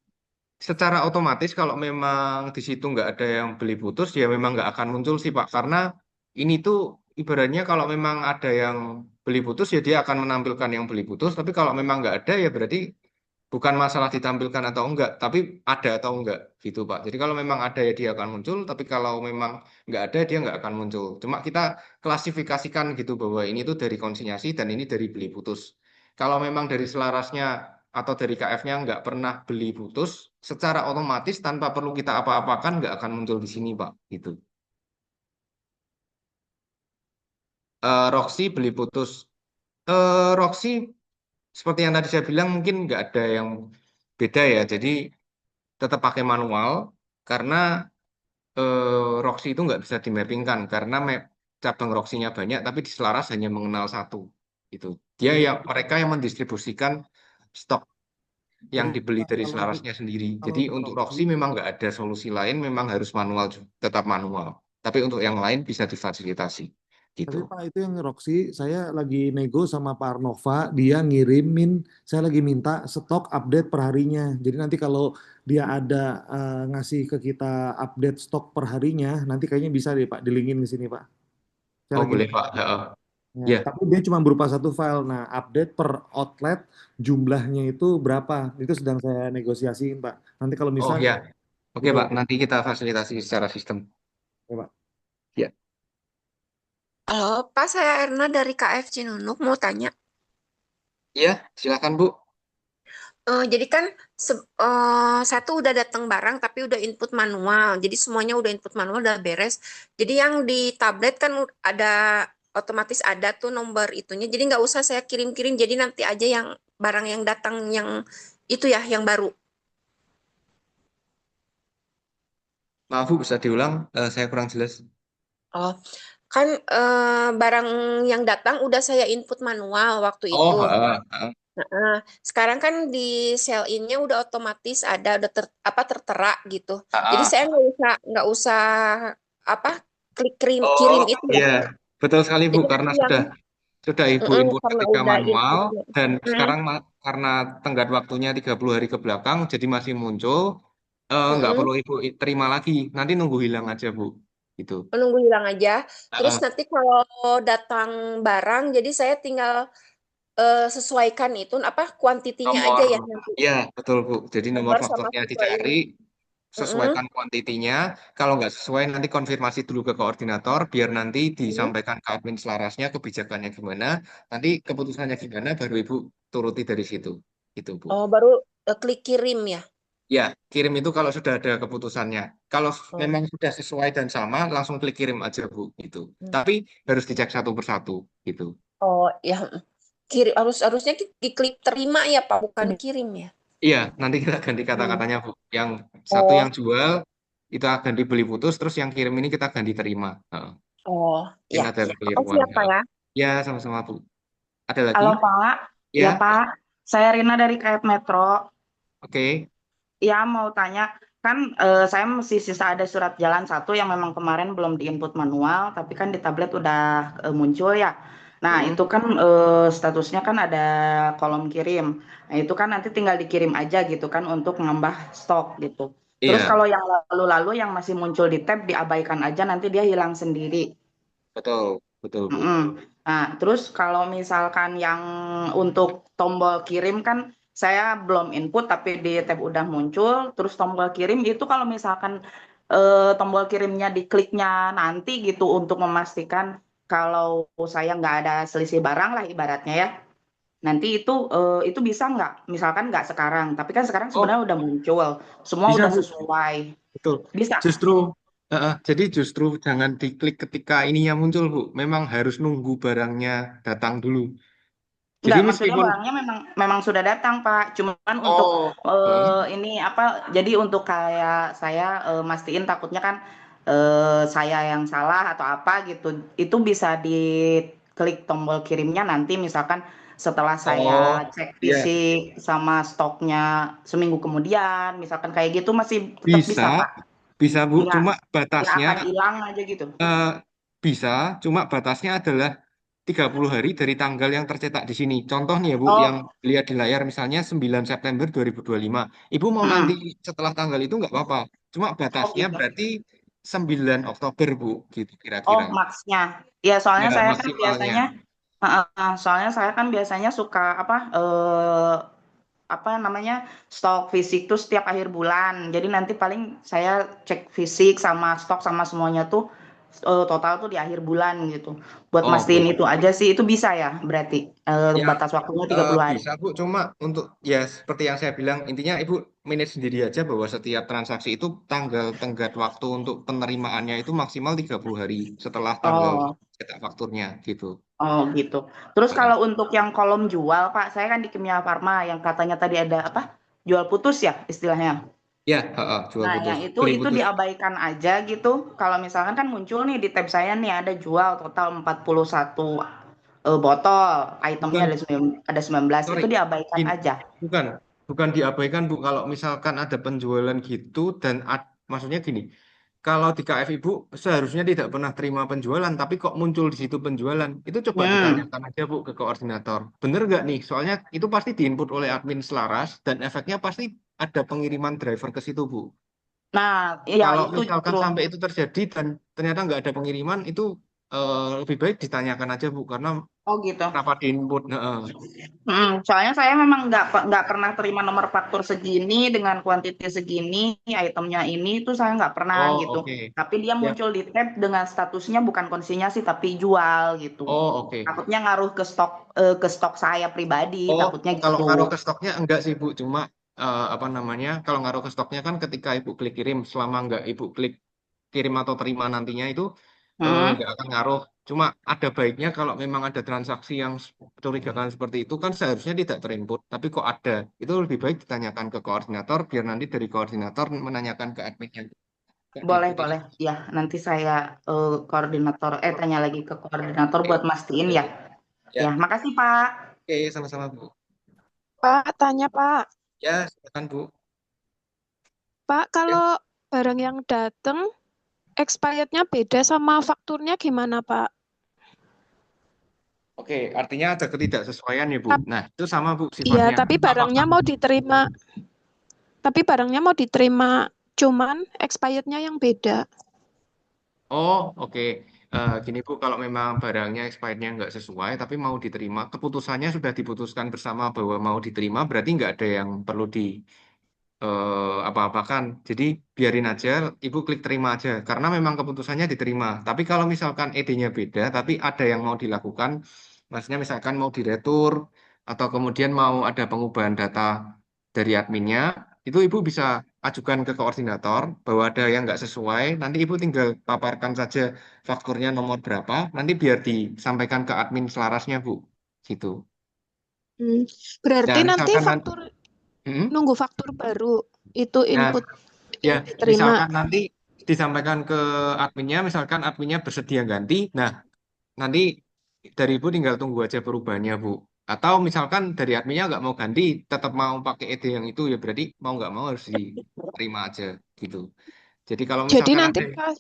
secara otomatis kalau memang di situ nggak ada yang beli putus, ya memang nggak akan muncul sih, Pak. Karena ini tuh ibaratnya kalau memang ada yang beli putus, ya dia akan menampilkan yang beli putus. Tapi kalau memang nggak ada, ya berarti bukan masalah ditampilkan atau enggak, tapi ada atau enggak gitu, Pak. Jadi kalau memang ada ya dia akan muncul, tapi kalau memang nggak ada dia nggak akan muncul. Cuma kita klasifikasikan gitu bahwa ini tuh dari konsinyasi dan ini dari beli putus. Kalau memang dari selarasnya atau dari KF-nya nggak pernah beli putus, secara otomatis tanpa perlu kita apa-apakan nggak akan muncul di sini, Pak. Gitu. Roxy beli putus. Roxy seperti yang tadi saya bilang mungkin nggak ada yang beda ya. Jadi tetap pakai manual karena Roxy itu nggak bisa dimappingkan karena cabang Roxy-nya banyak tapi di Selaras hanya mengenal satu itu dia yang mereka yang mendistribusikan stok yang Jadi dibeli Pak, dari kalau Selarasnya sendiri. kalau Jadi untuk untuk Roxy, Roxy memang nggak ada solusi lain, memang harus manual tetap manual. Tapi untuk yang lain bisa difasilitasi tapi gitu. Pak itu yang Roxy, saya lagi nego sama Pak Arnova, dia ngirimin, saya lagi minta stok update per harinya. Jadi nanti kalau dia ada ngasih ke kita update stok per harinya, nanti kayaknya bisa deh Pak, dilingin ke sini Pak. Saya Oh lagi boleh Pak. Heeh. ya, Ya. tapi dia cuma berupa satu file. Nah, update per outlet jumlahnya itu berapa? Itu sedang saya negosiasiin Pak. Nanti kalau Oh misal ya. Oke itu Pak, nanti kita fasilitasi secara sistem. ya Pak. Ya. Halo, Pak, saya Erna dari KF Cinunuk mau tanya. Iya, silakan Bu. Jadi kan satu udah datang barang tapi udah input manual. Jadi semuanya udah input manual udah beres. Jadi yang di tablet kan ada otomatis ada tuh nomor itunya. Jadi nggak usah saya kirim-kirim. Jadi nanti aja yang barang yang datang yang itu ya, yang baru. Maaf Bu, bisa diulang? Saya kurang jelas. Oh, kan barang yang datang udah saya input manual waktu itu. Oh, heeh. Heeh. Sekarang kan di sell in-nya udah otomatis ada, udah tertera gitu. Jadi saya nggak usah apa klik kirim Oh, itu ya. iya. Betul sekali Bu, Jadi karena nanti yang sudah Ibu input karena ketika udah manual input. dan sekarang karena tenggat waktunya 30 hari ke belakang jadi masih muncul, nggak perlu Ibu terima lagi. Nanti nunggu hilang aja Bu. Gitu. Menunggu hilang aja. Terus Heeh. nanti kalau datang barang, jadi saya tinggal sesuaikan itu apa kuantitinya aja Nomor, ya nanti. ya betul Bu. Jadi nomor Nomor sama fakturnya sesuai. dicari, sesuaikan kuantitinya. Kalau nggak sesuai nanti konfirmasi dulu ke koordinator, biar nanti disampaikan ke admin selarasnya kebijakannya gimana. Nanti keputusannya gimana, baru Ibu turuti dari situ. Itu Bu. Oh, baru klik kirim ya. Ya, kirim itu kalau sudah ada keputusannya. Kalau memang sudah sesuai dan sama, langsung klik kirim aja Bu. Gitu. Tapi harus dicek satu persatu. Gitu. Oh, ya. Harusnya diklik terima ya Pak, bukan kirim ya. Iya, nanti kita ganti kata-katanya Bu. Yang satu yang jual itu akan dibeli putus, terus yang kirim ini kita ganti terima. Heeh. Oh, Mungkin ya. ada Makasih kekeliruan. ya Pak ya. Ya, sama-sama Bu. Ada lagi? Halo Pak, Ya, ya Pak, saya Rina dari KF Metro. oke. Ya mau tanya, kan saya masih sisa ada surat jalan satu yang memang kemarin belum diinput manual, tapi kan di tablet udah muncul ya. Nah itu kan statusnya kan ada kolom kirim. Nah itu kan nanti tinggal dikirim aja gitu kan untuk nambah stok gitu. Terus Iya, kalau yang lalu-lalu yang masih muncul di tab diabaikan aja nanti dia hilang sendiri. betul, betul Bu. Nah, terus kalau misalkan yang untuk tombol kirim kan saya belum input tapi di tab udah muncul. Terus tombol kirim itu kalau misalkan tombol kirimnya dikliknya nanti gitu untuk memastikan kalau saya nggak ada selisih barang lah ibaratnya ya. Nanti itu bisa nggak? Misalkan nggak sekarang, tapi kan sekarang Oh, sebenarnya udah muncul, semua bisa udah Bu. sesuai. Betul. Bisa. Jadi justru jangan diklik ketika ininya muncul Bu. Memang harus nunggu barangnya datang dulu. Jadi Enggak, maksudnya meskipun barangnya memang sudah datang, Pak. Cuman untuk ini apa? Jadi untuk kayak saya mastiin takutnya kan saya yang salah atau apa gitu. Itu bisa diklik tombol kirimnya nanti misalkan setelah saya cek iya, fisik sama stoknya seminggu kemudian, misalkan kayak gitu masih tetap bisa, Pak. bisa Bu. Enggak, Cuma nggak batasnya akan hilang aja gitu. bisa, cuma batasnya adalah 30 hari dari tanggal yang tercetak di sini. Contoh nih ya Bu, yang lihat di layar misalnya 9 September 2025. Ibu mau nanti setelah tanggal itu nggak apa-apa. Cuma batasnya berarti 9 Oktober Bu, gitu Oh, kira-kira. maksnya. Ya, soalnya Ya, saya kan maksimalnya. biasanya suka apa namanya stok fisik tuh setiap akhir bulan. Jadi nanti paling saya cek fisik sama stok sama semuanya tuh total tuh di akhir bulan gitu. Buat Oh, mastiin Bu. itu aja sih, itu bisa ya berarti Ya, batas waktunya 30 hari. bisa Bu, cuma untuk ya seperti yang saya bilang, intinya Ibu manage sendiri aja bahwa setiap transaksi itu tanggal tenggat waktu untuk penerimaannya itu maksimal 30 hari setelah tanggal Oh, cetak fakturnya gitu. oh gitu. Terus kalau untuk yang kolom jual, Pak, saya kan di Kimia Farma yang katanya tadi ada apa? Jual putus ya istilahnya. Ya, jual Nah, putus, yang beli itu putus. diabaikan aja gitu. Kalau misalkan kan muncul nih di tab saya nih ada jual total 41 botol, itemnya Bukan, ada 19, sorry, itu diabaikan Gini, aja. bukan diabaikan Bu. Kalau misalkan ada penjualan gitu dan maksudnya gini, kalau di KF Ibu seharusnya tidak pernah terima penjualan, tapi kok muncul di situ penjualan, itu coba ditanyakan aja Bu ke koordinator. Bener nggak nih? Soalnya itu pasti diinput oleh admin selaras dan efeknya pasti ada pengiriman driver ke situ Bu. Nah, ya Kalau itu misalkan justru. sampai itu terjadi dan ternyata nggak ada pengiriman, itu lebih baik ditanyakan aja Bu, karena Oh gitu. kenapa diinput. Soalnya saya memang nggak pernah terima nomor faktur segini dengan kuantiti segini, itemnya ini itu saya nggak pernah Oh, gitu. oke. Tapi dia Ya. muncul di tab dengan statusnya bukan konsinyasi tapi jual gitu. Oh, oke. Takutnya ngaruh ke stok saya pribadi, Oh, takutnya kalau gitu. ngaruh ke stoknya enggak sih Bu, cuma apa namanya? Kalau ngaruh ke stoknya kan ketika Ibu klik kirim, selama enggak Ibu klik kirim atau terima nantinya itu nggak akan ngaruh. Cuma ada baiknya kalau memang ada transaksi yang mencurigakan seperti itu kan seharusnya tidak terinput, tapi kok ada. Itu lebih baik ditanyakan ke koordinator, biar nanti dari koordinator menanyakan ke adminnya. Nggak Boleh, diikuti. boleh. Ya, nanti saya tanya lagi ke koordinator buat mastiin ya. Ya. Ya, makasih Pak. Oke, sama-sama Bu. Pak, tanya Pak. Ya, silakan Bu. Pak, kalau barang yang datang expirednya beda sama fakturnya gimana Pak? Oke, artinya ada ketidaksesuaian ya Bu. Nah, itu sama Bu Iya, sifatnya. tapi barangnya mau diterima. Tapi barangnya mau diterima, cuman expirednya yang beda. Oh, oke. Gini Bu, kalau memang barangnya expirednya nggak sesuai, tapi mau diterima, keputusannya sudah diputuskan bersama bahwa mau diterima, berarti nggak ada yang perlu di apa-apakan. Jadi biarin aja, Ibu klik terima aja, karena memang keputusannya diterima. Tapi kalau misalkan ED-nya beda, tapi ada yang mau dilakukan, maksudnya misalkan mau diretur, atau kemudian mau ada pengubahan data dari adminnya, itu Ibu bisa ajukan ke koordinator bahwa ada yang nggak sesuai, nanti Ibu tinggal paparkan saja fakturnya nomor berapa, nanti biar disampaikan ke admin selarasnya, Bu. Gitu. Berarti Dan nanti misalkan faktur nunggu faktur baru itu Nah, input ya, yang diterima. misalkan nanti disampaikan ke adminnya, misalkan adminnya bersedia ganti, nah nanti dari Ibu tinggal tunggu aja perubahannya, Bu. Atau misalkan dari adminnya nggak mau ganti, tetap mau pakai ED yang itu, ya berarti mau nggak mau harus diterima aja, gitu. Jadi kalau Jadi misalkan nanti ada, pas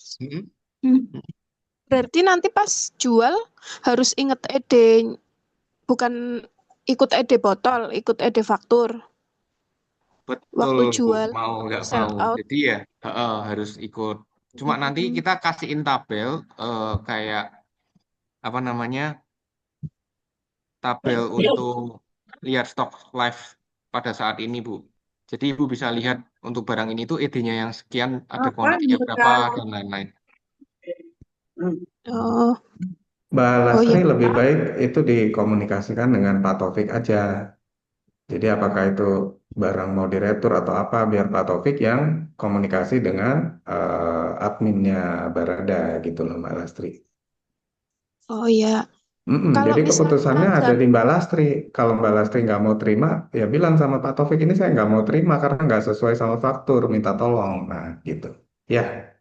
berarti nanti pas jual harus inget ED, bukan ikut ED botol, ikut ED faktur. betul Waktu Bu, jual, mau nggak sell mau. out. Jadi ya harus ikut. Cuma nanti kita kasihin tabel kayak apa namanya? Tabel untuk lihat stok live pada saat ini, Bu. Jadi Ibu bisa lihat untuk barang ini tuh ED-nya yang sekian, ada kuantitinya berapa, dan lain-lain. Oh. Mbak Oh Lastri iya. lebih baik itu dikomunikasikan dengan Pak Taufik aja. Jadi apakah itu barang mau diretur atau apa, biar Pak Taufik yang komunikasi dengan adminnya Barada gitu loh Mbak Lastri. Oh iya. Kalau Jadi misalnya keputusannya ada di Mbak Lastri. Kalau Mbak Lastri nggak mau terima, ya bilang sama Pak Taufik ini saya nggak mau terima karena nggak sesuai sama faktur, minta tolong. Nah gitu. Ya.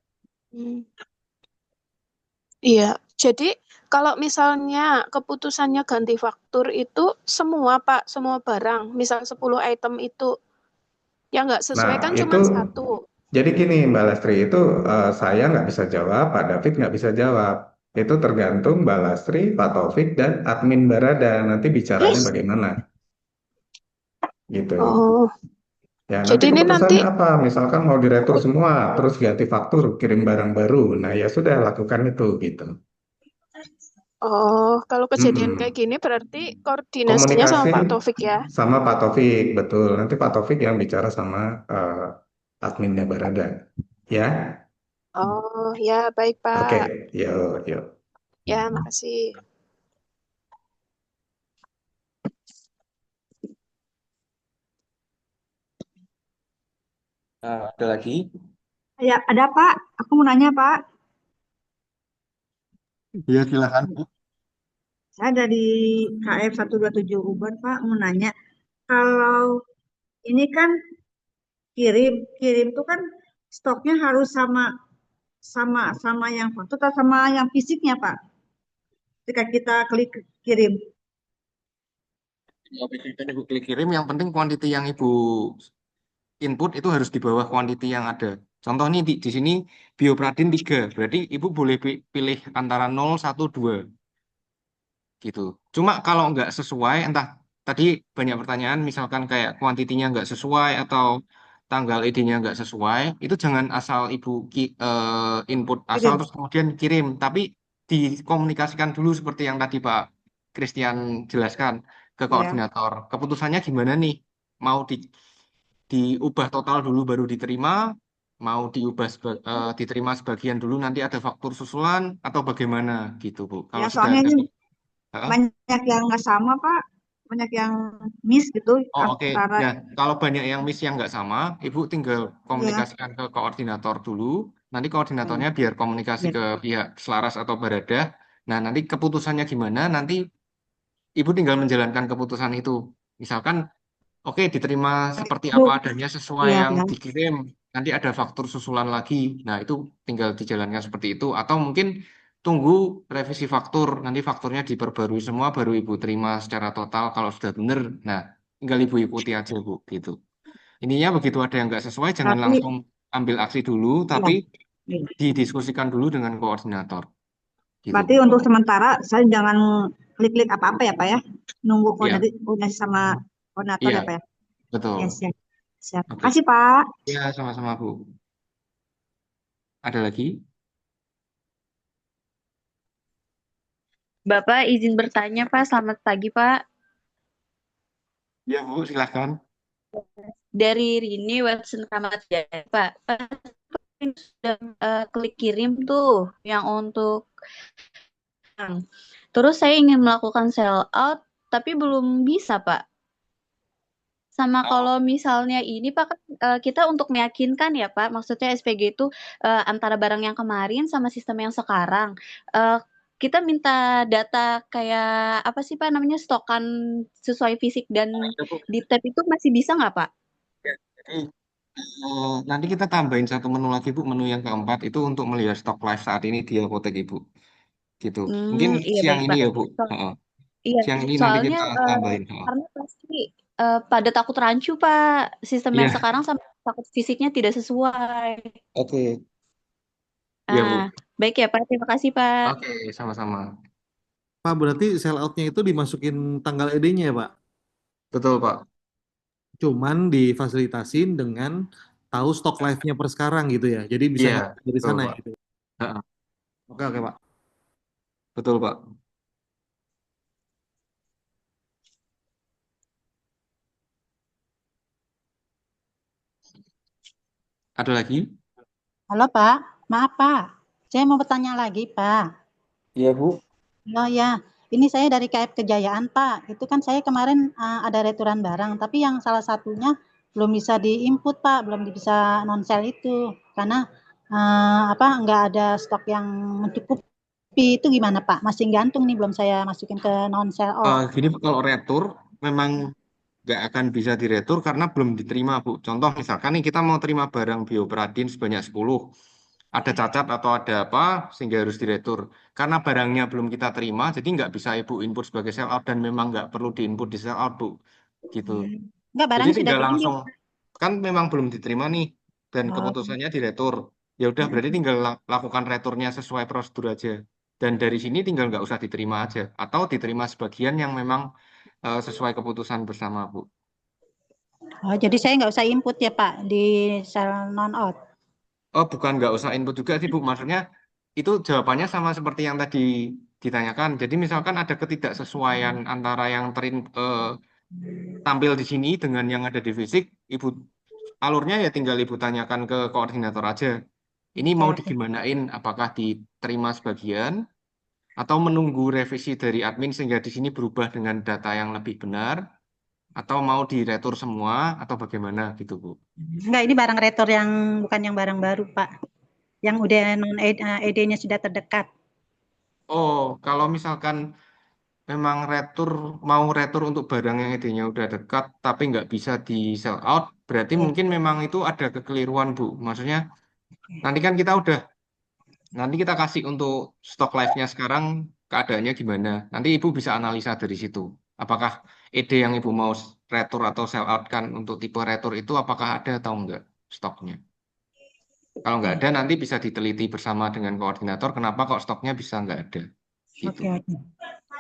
Iya, jadi kalau misalnya keputusannya ganti faktur itu semua Pak, semua barang, misal 10 item itu yang nggak sesuai Nah kan itu cuma satu. jadi gini Mbak Lastri itu saya nggak bisa jawab, Pak David nggak bisa jawab. Itu tergantung Mbak Lastri, Pak Taufik dan admin Barada nanti bicaranya bagaimana. Gitu. Oh, Ya, nanti jadi ini keputusannya nanti apa? Misalkan mau diretur semua, terus ganti faktur, kirim barang baru. Nah, ya sudah lakukan itu gitu. kalau kejadian Mm-mm. kayak gini berarti koordinasinya sama Komunikasi Pak Taufik ya. sama Pak Taufik, betul. Nanti Pak Taufik yang bicara sama adminnya Barada. Ya, Oh, ya baik oke. Pak. Yuk, yuk. Ya, makasih. Ada lagi? Ya, ada Pak. Aku mau nanya Pak. Ya, silakan Bu. Saya dari KF 127 Uban Pak mau nanya. Kalau ini kan kirim tuh kan stoknya harus sama yang foto atau sama yang fisiknya Pak. Ketika kita klik kirim. Kalau Ibu klik kirim, yang penting kuantiti yang Ibu input itu harus di bawah kuantiti yang ada. Contoh nih di sini Biopradin 3, berarti Ibu boleh pilih antara 0, 1, 2. Gitu. Cuma kalau nggak sesuai, entah tadi banyak pertanyaan, misalkan kayak kuantitinya nggak sesuai atau tanggal ID-nya nggak sesuai, itu jangan asal Ibu input asal Kirim. terus kemudian kirim, tapi dikomunikasikan dulu seperti yang tadi Pak Christian jelaskan ke Ya. koordinator. Keputusannya gimana nih? Mau diubah total dulu baru diterima, mau diterima sebagian dulu nanti ada faktur susulan atau bagaimana gitu Bu. Ya, Kalau sudah soalnya ada ini banyak yang nggak sama Pak. Banyak yang miss gitu oke. antara Nah, kalau banyak yang miss yang nggak sama, Ibu tinggal komunikasikan ke koordinator dulu. Nanti Oh, koordinatornya biar komunikasi ya. ke pihak Selaras atau Barada. Nah, nanti keputusannya gimana, nanti Ibu tinggal menjalankan keputusan itu. Misalkan, oke, diterima seperti Bu, apa adanya sesuai ya, yang ya. dikirim. Nanti ada faktur susulan lagi. Nah, itu tinggal dijalankan seperti itu. Atau mungkin tunggu revisi faktur. Nanti fakturnya diperbarui semua, baru Ibu terima secara total kalau sudah benar. Nah, tinggal Ibu ikuti aja, Bu. Gitu. Ininya begitu ada yang nggak sesuai, jangan Tapi, langsung ambil aksi dulu, ya, tapi ya. didiskusikan dulu dengan koordinator. Gitu, Berarti Bu. untuk sementara saya jangan klik-klik apa-apa ya, Pak ya. Nunggu Iya, koordinasi sama koordinator iya, ya, Pak ya. betul. Ya, siap. Siap. Oke. Makasih, Pak. Ya, sama-sama, Bu. Ada lagi? Bapak izin bertanya, Pak. Selamat pagi, Pak. Ya, Bu, silahkan. Dari Rini Watson Ramadhan, Pak. Pak sudah klik kirim tuh yang untuk terus saya ingin melakukan sell out tapi belum bisa, Pak. Sama kalau misalnya ini Pak kan, kita untuk meyakinkan ya Pak, maksudnya SPG itu antara barang yang kemarin sama sistem yang sekarang. Eh, kita minta data kayak apa sih Pak namanya stokan sesuai fisik dan Ya, Bu. di tab itu masih bisa nggak Pak? Ya, jadi nanti kita tambahin satu menu lagi, Bu. Menu yang keempat itu untuk melihat stok live saat ini di apotek Ibu. Gitu. Mungkin Iya siang baik ini Pak. ya, Bu. So- Heeh. iya, Siang ini nanti soalnya kita tambahin. Heeh. karena pasti pada takut rancu Pak, sistem yang Iya, sekarang sama takut fisiknya tidak sesuai. oke. Iya, Bu. Ah, baik ya Pak, terima kasih Pak. Oke, sama-sama. Pak, berarti sell out-nya itu dimasukin tanggal ED-nya ya, Pak? Betul, Pak. Cuman difasilitasin dengan tahu stok live-nya per sekarang gitu ya. Jadi bisa Iya, ngeliat dari betul, sana Pak. gitu. Heeh. Oke, oke, Pak. Betul, Pak. Ada lagi? Halo Pak, maaf Pak, saya mau bertanya lagi Pak. Iya, Bu. Oh ya, ini saya dari KF Kejayaan Pak. Itu kan saya kemarin ada returan barang, tapi yang salah satunya belum bisa diinput Pak, belum bisa non sell itu karena nggak ada stok yang mencukupi. Itu gimana Pak? Masih gantung nih, belum saya masukin ke non sell out. Gini, kalau retur memang nggak akan bisa diretur karena belum diterima, Bu. Contoh misalkan nih kita mau terima barang Biopradin sebanyak 10. Ada cacat atau ada apa sehingga harus diretur. Karena barangnya belum kita terima, jadi nggak bisa Ibu input sebagai sell out dan memang nggak perlu diinput di sell out, Bu. Gitu. Enggak, Jadi barangnya sudah tinggal diambil. langsung, kan memang belum diterima nih dan Oh. keputusannya diretur. Ya udah berarti tinggal lakukan returnya sesuai prosedur aja. Dan dari sini tinggal nggak usah diterima aja. Atau diterima sebagian yang memang sesuai keputusan bersama, Bu. Oh, jadi saya nggak usah input ya Pak di sell non out. Oh, bukan nggak usah input juga sih, Bu. Maksudnya itu jawabannya sama seperti yang tadi ditanyakan. Jadi misalkan ada ketidaksesuaian antara yang tampil di sini dengan yang ada di fisik, Ibu alurnya ya tinggal Ibu tanyakan ke koordinator aja. Ini mau Oke. digimanain? Apakah diterima sebagian atau menunggu revisi dari admin sehingga di sini berubah dengan data yang lebih benar? Atau mau diretur semua atau bagaimana gitu, Bu? Enggak, ini barang retor yang bukan yang barang baru, Pak. Yang udah non ED-nya sudah terdekat. Oh, kalau misalkan memang mau retur untuk barang yang idenya udah dekat tapi nggak bisa di sell out, berarti mungkin memang itu ada kekeliruan, Bu. Maksudnya nanti kan nanti kita kasih untuk stok live-nya sekarang keadaannya gimana. Nanti Ibu bisa analisa dari situ. Apakah ide yang Ibu mau retur atau sell out kan untuk tipe retur itu apakah ada atau enggak stoknya. Kalau nggak ada nanti bisa diteliti bersama dengan koordinator kenapa kok stoknya bisa nggak ada. Gitu. Oke, oke.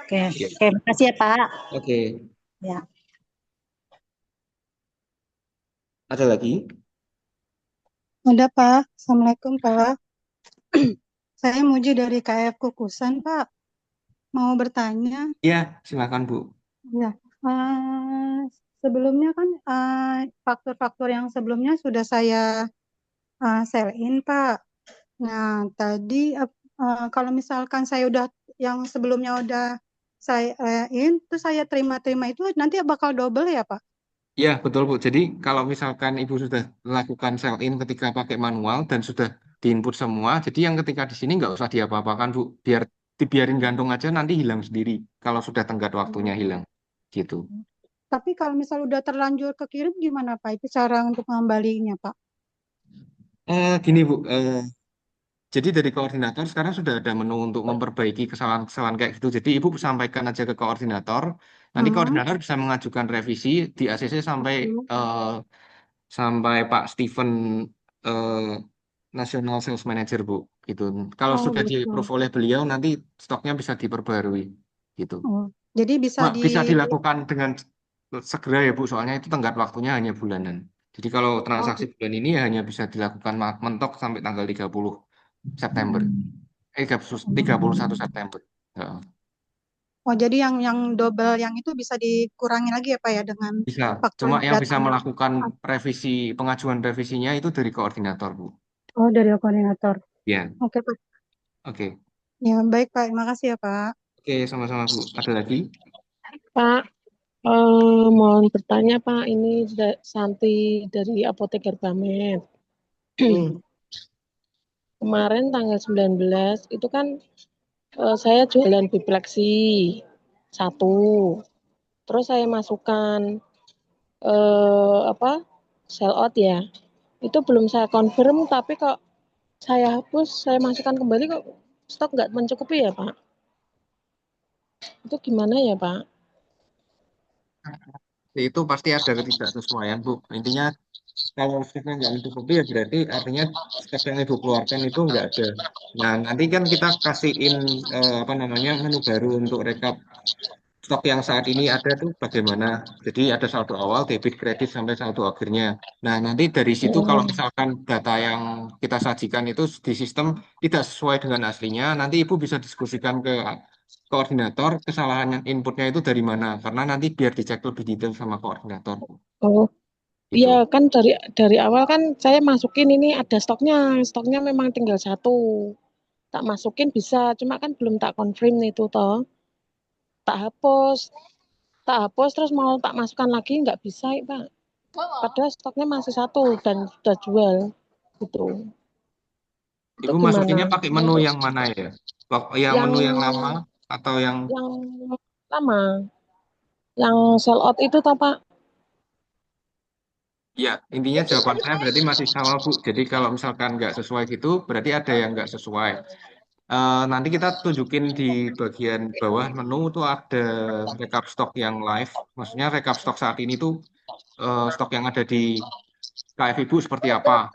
Oke, Ya. oke, makasih ya Pak. Oke. Ya. Ada lagi? Ada Pak, Assalamualaikum Pak. Saya Muji dari KF Kukusan Pak. Mau bertanya, Ya, silakan Bu. ya sebelumnya kan faktur-faktur yang sebelumnya sudah saya sell in Pak. Nah tadi kalau misalkan saya udah yang sebelumnya udah saya in, terus saya terima-terima itu nanti bakal double ya Pak? Ya, betul Bu. Jadi kalau misalkan Ibu sudah melakukan sell in ketika pakai manual dan sudah diinput semua. Jadi yang ketika di sini nggak usah diapa-apakan, Bu. Dibiarin gantung aja, nanti hilang sendiri kalau sudah tenggat waktunya hilang. Gitu. Tapi kalau misal udah terlanjur kekirim gimana Pak? Itu cara untuk mengembalinya Pak? Gini Bu, jadi dari koordinator sekarang sudah ada menu untuk memperbaiki kesalahan-kesalahan kayak gitu. Jadi Ibu sampaikan aja ke koordinator. Nanti koordinator bisa mengajukan revisi di ACC sampai Pak Steven eh, National Sales Manager Bu. Gitu. Kalau Oh sudah gitu. di-approve oleh beliau, nanti stoknya bisa diperbarui. Gitu. Oh, jadi bisa Bisa dilakukan dengan segera ya Bu, soalnya itu tenggat waktunya hanya bulanan. Jadi kalau transaksi bulan ini ya hanya bisa dilakukan mentok sampai tanggal 30 September. 31 September. Heeh. Oh, jadi yang double yang itu bisa dikurangi lagi ya Pak ya dengan Bisa. faktur Cuma yang bisa datang. melakukan pengajuan revisinya itu dari koordinator, Bu. Oh, dari koordinator. Ya. Oke Pak. Oke. Ya, baik Pak. Terima kasih ya Pak. Oke, sama-sama Bu. Ada lagi? Pak, mohon bertanya Pak, ini Santi dari Apotek Herbamed. Kemarin tanggal 19 itu kan saya jualan bipleksi 1. Terus saya masukkan sell out ya. Itu belum saya confirm, tapi kok saya hapus, saya masukkan kembali kok stok nggak mencukupi ya Pak. Itu gimana ya Pak? Itu pasti ada ketidaksesuaian, Bu. Intinya kalau stoknya nggak mencukupi ya berarti artinya stok yang Ibu keluarkan itu nggak ada. Nah, nanti kan kita kasihin menu baru untuk rekap stok yang saat ini ada tuh bagaimana. Jadi ada saldo awal, debit, kredit sampai saldo akhirnya. Nah, nanti dari situ kalau misalkan data yang kita sajikan itu di sistem tidak sesuai dengan aslinya, nanti Ibu bisa diskusikan ke koordinator kesalahan yang inputnya itu dari mana. Karena nanti biar dicek lebih detail sama koordinator. Oh, Gitu. iya kan dari awal kan saya masukin ini ada stoknya memang tinggal 1. Tak masukin bisa, cuma kan belum tak confirm itu toh. Tak hapus terus mau tak masukkan lagi nggak bisa Pak. Padahal stoknya masih 1 dan sudah jual gitu. Itu Ibu gimana? masukinnya pakai menu yang mana ya? Menu yang lama atau yang lama. Yang sell out itu toh Pak. ya, intinya jawaban saya berarti masih sama, Bu. Jadi kalau misalkan nggak sesuai gitu, berarti ada yang nggak sesuai. Nanti kita tunjukin di bagian bawah menu tuh ada rekap stok yang live. Maksudnya rekap stok saat ini tuh stok yang ada di KF Ibu seperti apa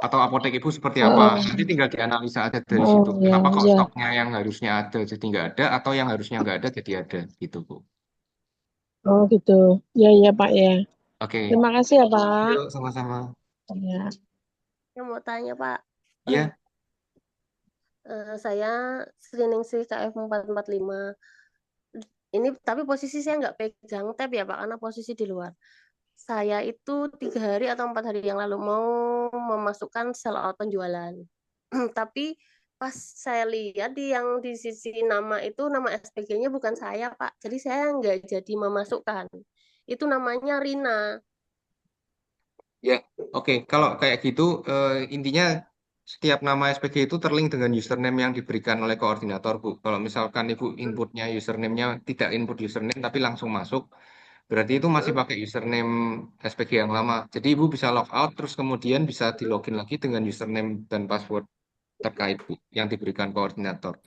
atau apotek Ibu seperti apa. Nanti tinggal dianalisa aja dari situ. Kenapa kok stoknya yang harusnya ada jadi nggak ada atau yang harusnya nggak ada jadi ada gitu, Bu. Oh gitu. Ya ya Pak ya. Oke. Terima kasih ya Pak. Yuk, sama-sama. Ya. Yang mau tanya Pak. Iya. Saya screening si KF 445. Ini tapi posisi saya nggak pegang tab ya Pak, karena posisi di luar. Saya itu 3 hari atau 4 hari yang lalu mau memasukkan sell out penjualan. Tapi pas saya lihat di sisi nama itu nama SPG-nya bukan saya Pak. Jadi saya nggak jadi memasukkan. Itu namanya Rina. Ya, oke. Kalau kayak gitu, intinya setiap nama SPG itu terlink dengan username yang diberikan oleh koordinator, Bu. Kalau misalkan Ibu inputnya username-nya tidak input username tapi langsung masuk, berarti itu masih pakai username SPG yang lama. Jadi Ibu bisa log out, terus kemudian bisa di login lagi dengan username dan password terkait, Bu, yang diberikan koordinator.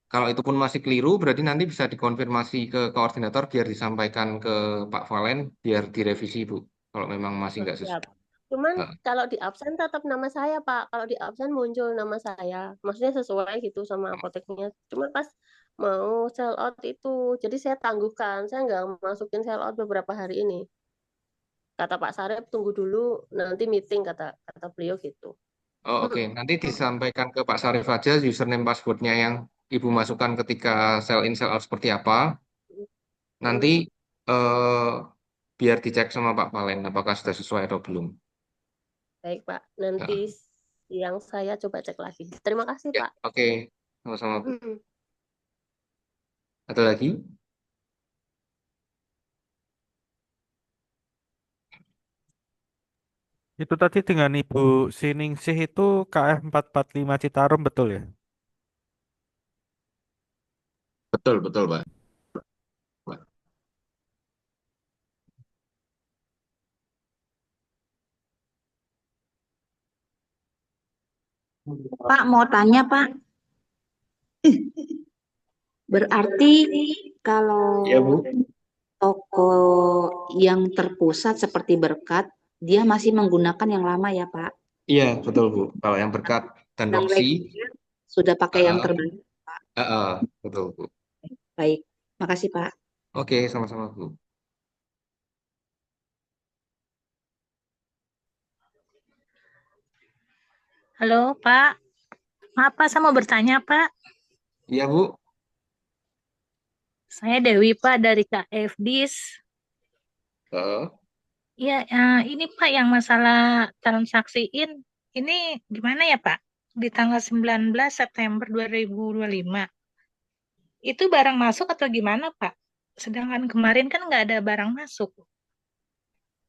Kalau itu pun masih keliru, berarti nanti bisa dikonfirmasi ke koordinator biar disampaikan ke Pak Valen, biar direvisi, Bu. Kalau memang masih nggak Siap. sesuai. Cuman kalau di absen tetap nama saya Pak. Kalau di absen muncul nama saya. Maksudnya sesuai gitu sama apoteknya. Cuman pas mau sell out itu. Jadi saya tangguhkan. Saya nggak masukin sell out beberapa hari ini. Kata Pak Sarip tunggu dulu nanti meeting kata beliau gitu. Oh, oke. Nanti disampaikan ke Pak Sarif aja username passwordnya yang Ibu masukkan ketika sell in sell out seperti apa. Nanti eh, biar dicek sama Pak Valen apakah sudah sesuai atau belum. Baik Pak, nanti siang saya coba cek lagi. Terima kasih Ya, Pak. oke. Sama-sama, Bu. Ada lagi? Itu tadi dengan Ibu Siningsih itu KF 445 Citarum betul ya? Betul, betul, Pak. Pak, mau tanya, Pak. Berarti kalau Iya, Bu. toko yang terpusat seperti Berkat, dia masih menggunakan yang lama ya, Pak? Iya, betul, Bu. Kalau yang Berkat dan Yang Roxy, reguler sudah pakai yang terbaru, Pak. betul, Bu. Baik, makasih, Pak. Oke, sama-sama, Bu. Halo Pak, maaf Pak, saya mau bertanya Pak. Iya, Bu. Saya Dewi Pak dari KFDIS. Heeh. Iya, ini Pak yang masalah transaksiin, ini gimana ya Pak? Di tanggal 19 September 2025, itu barang masuk atau gimana Pak? Sedangkan kemarin kan nggak ada barang masuk.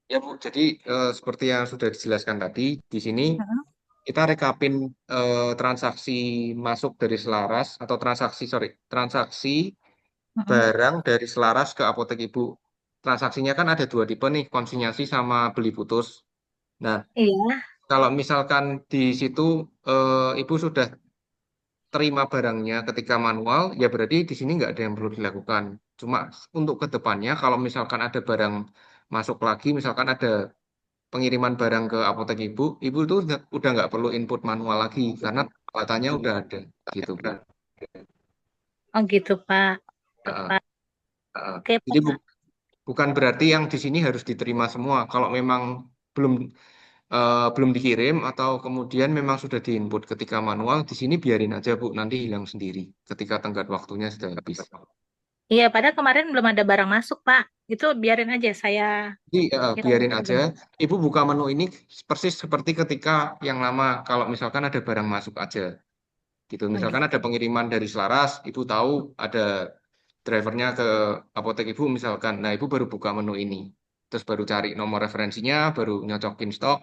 Ya, Bu. Jadi seperti yang sudah dijelaskan tadi, di sini Heeh. kita rekapin transaksi masuk dari Selaras atau transaksi Heeh. barang dari Selaras ke apotek Ibu. Transaksinya kan ada dua tipe nih, konsinyasi sama beli putus. Nah, Iya. kalau misalkan di situ Ibu sudah terima barangnya ketika manual, ya berarti di sini nggak ada yang perlu dilakukan. Cuma untuk ke depannya, kalau misalkan ada barang masuk lagi, misalkan ada pengiriman barang ke apotek Ibu, Ibu itu udah nggak perlu input manual lagi karena alatnya udah ada gitu, Bu. Oh gitu Pak. Tuh, Heeh, Pak. heeh. Oke Jadi Pak. bukan berarti yang di sini harus diterima semua. Kalau memang belum belum dikirim atau kemudian memang sudah diinput ketika manual, di sini biarin aja Bu, nanti hilang sendiri ketika tenggat waktunya sudah habis. Iya, padahal kemarin belum ada barang masuk Pak. Itu biarin aja saya Jadi hilang biarin aja. aja. Ibu buka menu ini persis seperti ketika yang lama. Kalau misalkan ada barang masuk aja, gitu. Oh Misalkan gitu. ada pengiriman dari Selaras, Ibu tahu ada drivernya ke apotek Ibu misalkan. Nah, Ibu baru buka menu ini. Terus baru cari nomor referensinya, baru nyocokin stok,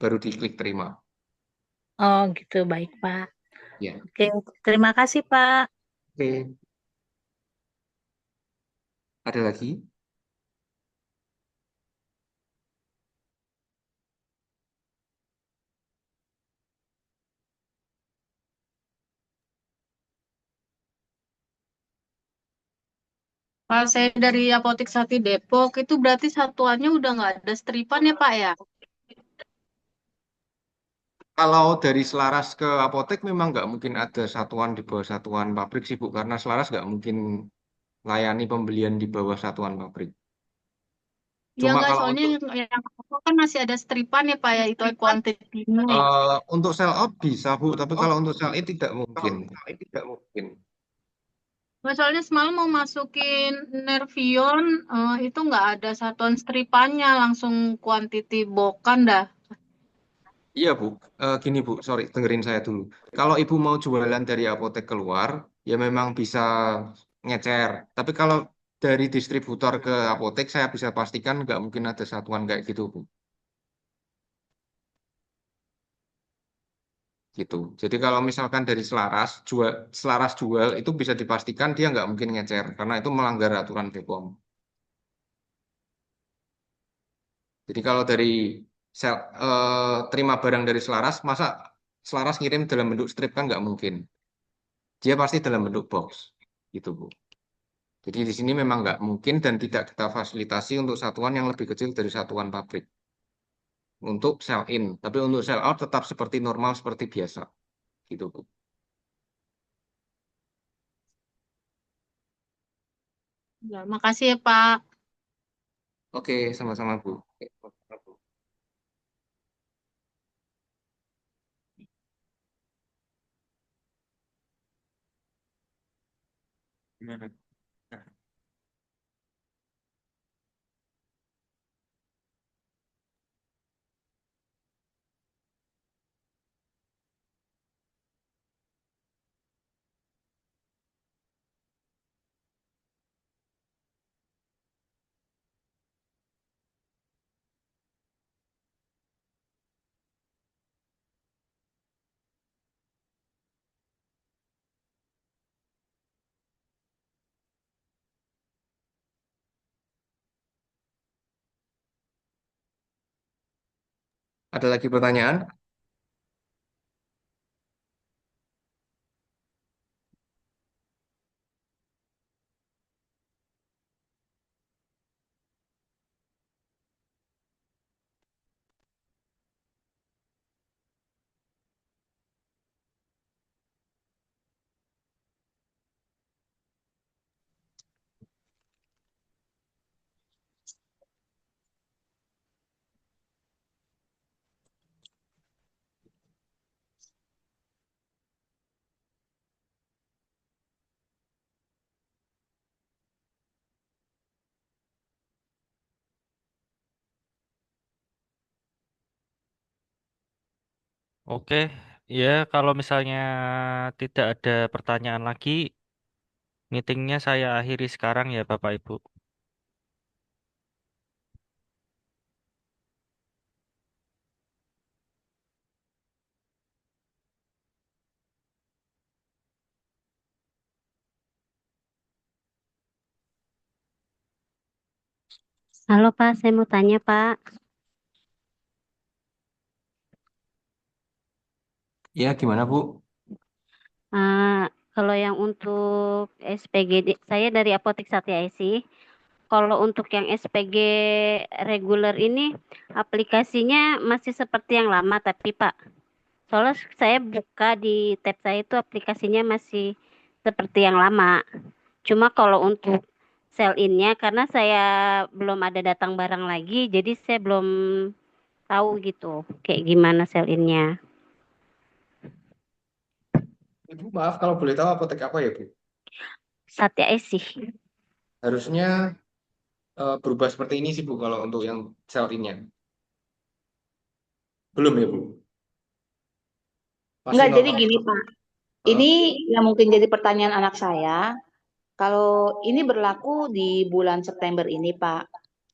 baru diklik terima. Oh gitu, baik Pak. Ya. Oke, terima kasih Pak. Oke. Ada lagi? Pak, saya dari Apotek Sati Depok, itu berarti satuannya udah nggak ada stripan ya Pak ya? Kalau dari Selaras ke apotek memang nggak mungkin ada satuan di bawah satuan pabrik sih Bu, karena Selaras nggak mungkin layani pembelian di bawah satuan pabrik. Ya Cuma nggak, kalau soalnya untuk yang aku kan masih ada stripan ya Pak ya, itu kuantitinya. untuk sell out bisa Bu, tapi kalau untuk sell in tidak mungkin. Nggak, soalnya semalam mau masukin Nervion, itu nggak ada satuan stripannya, langsung kuantiti bokan dah. Iya Bu, gini Bu, sorry dengerin saya dulu. Kalau Ibu mau jualan dari apotek keluar, ya memang bisa ngecer. Tapi kalau dari distributor ke apotek, saya bisa pastikan nggak mungkin ada satuan kayak gitu Bu. Gitu. Jadi kalau misalkan dari Selaras jual itu bisa dipastikan dia nggak mungkin ngecer karena itu melanggar aturan BPOM. Jadi kalau dari terima barang dari Selaras, masa Selaras ngirim dalam bentuk strip kan nggak mungkin. Dia pasti dalam bentuk box, gitu Bu. Jadi di sini memang nggak mungkin dan tidak kita fasilitasi untuk satuan yang lebih kecil dari satuan pabrik untuk sell in. Tapi untuk sell out tetap seperti normal seperti biasa, gitu Bu. Ya, makasih ya Pak. Oke, sama-sama Bu. Gimana? Ada lagi pertanyaan? Oke, ya kalau misalnya tidak ada pertanyaan lagi, meetingnya saya akhiri sekarang ya Bapak Ibu. Halo Pak, saya mau tanya Pak. Ya, gimana Bu? Kalau yang untuk SPG, saya dari Apotek Satya Esi. Kalau untuk yang SPG reguler ini, aplikasinya masih seperti yang lama tapi Pak. Soalnya saya buka di tab saya itu aplikasinya masih seperti yang lama. Cuma kalau untuk sell in-nya, karena saya belum ada datang barang lagi, jadi saya belum tahu gitu kayak gimana sell in-nya. Ibu maaf kalau boleh tahu apotek apa ya Bu? Satya Esi. Harusnya berubah seperti ini sih Bu kalau untuk yang sell in-nya. Belum ya Bu? Masih Enggak, jadi normal. gini Pak. Ini yang mungkin jadi pertanyaan anak saya. Kalau ini berlaku di bulan September ini Pak.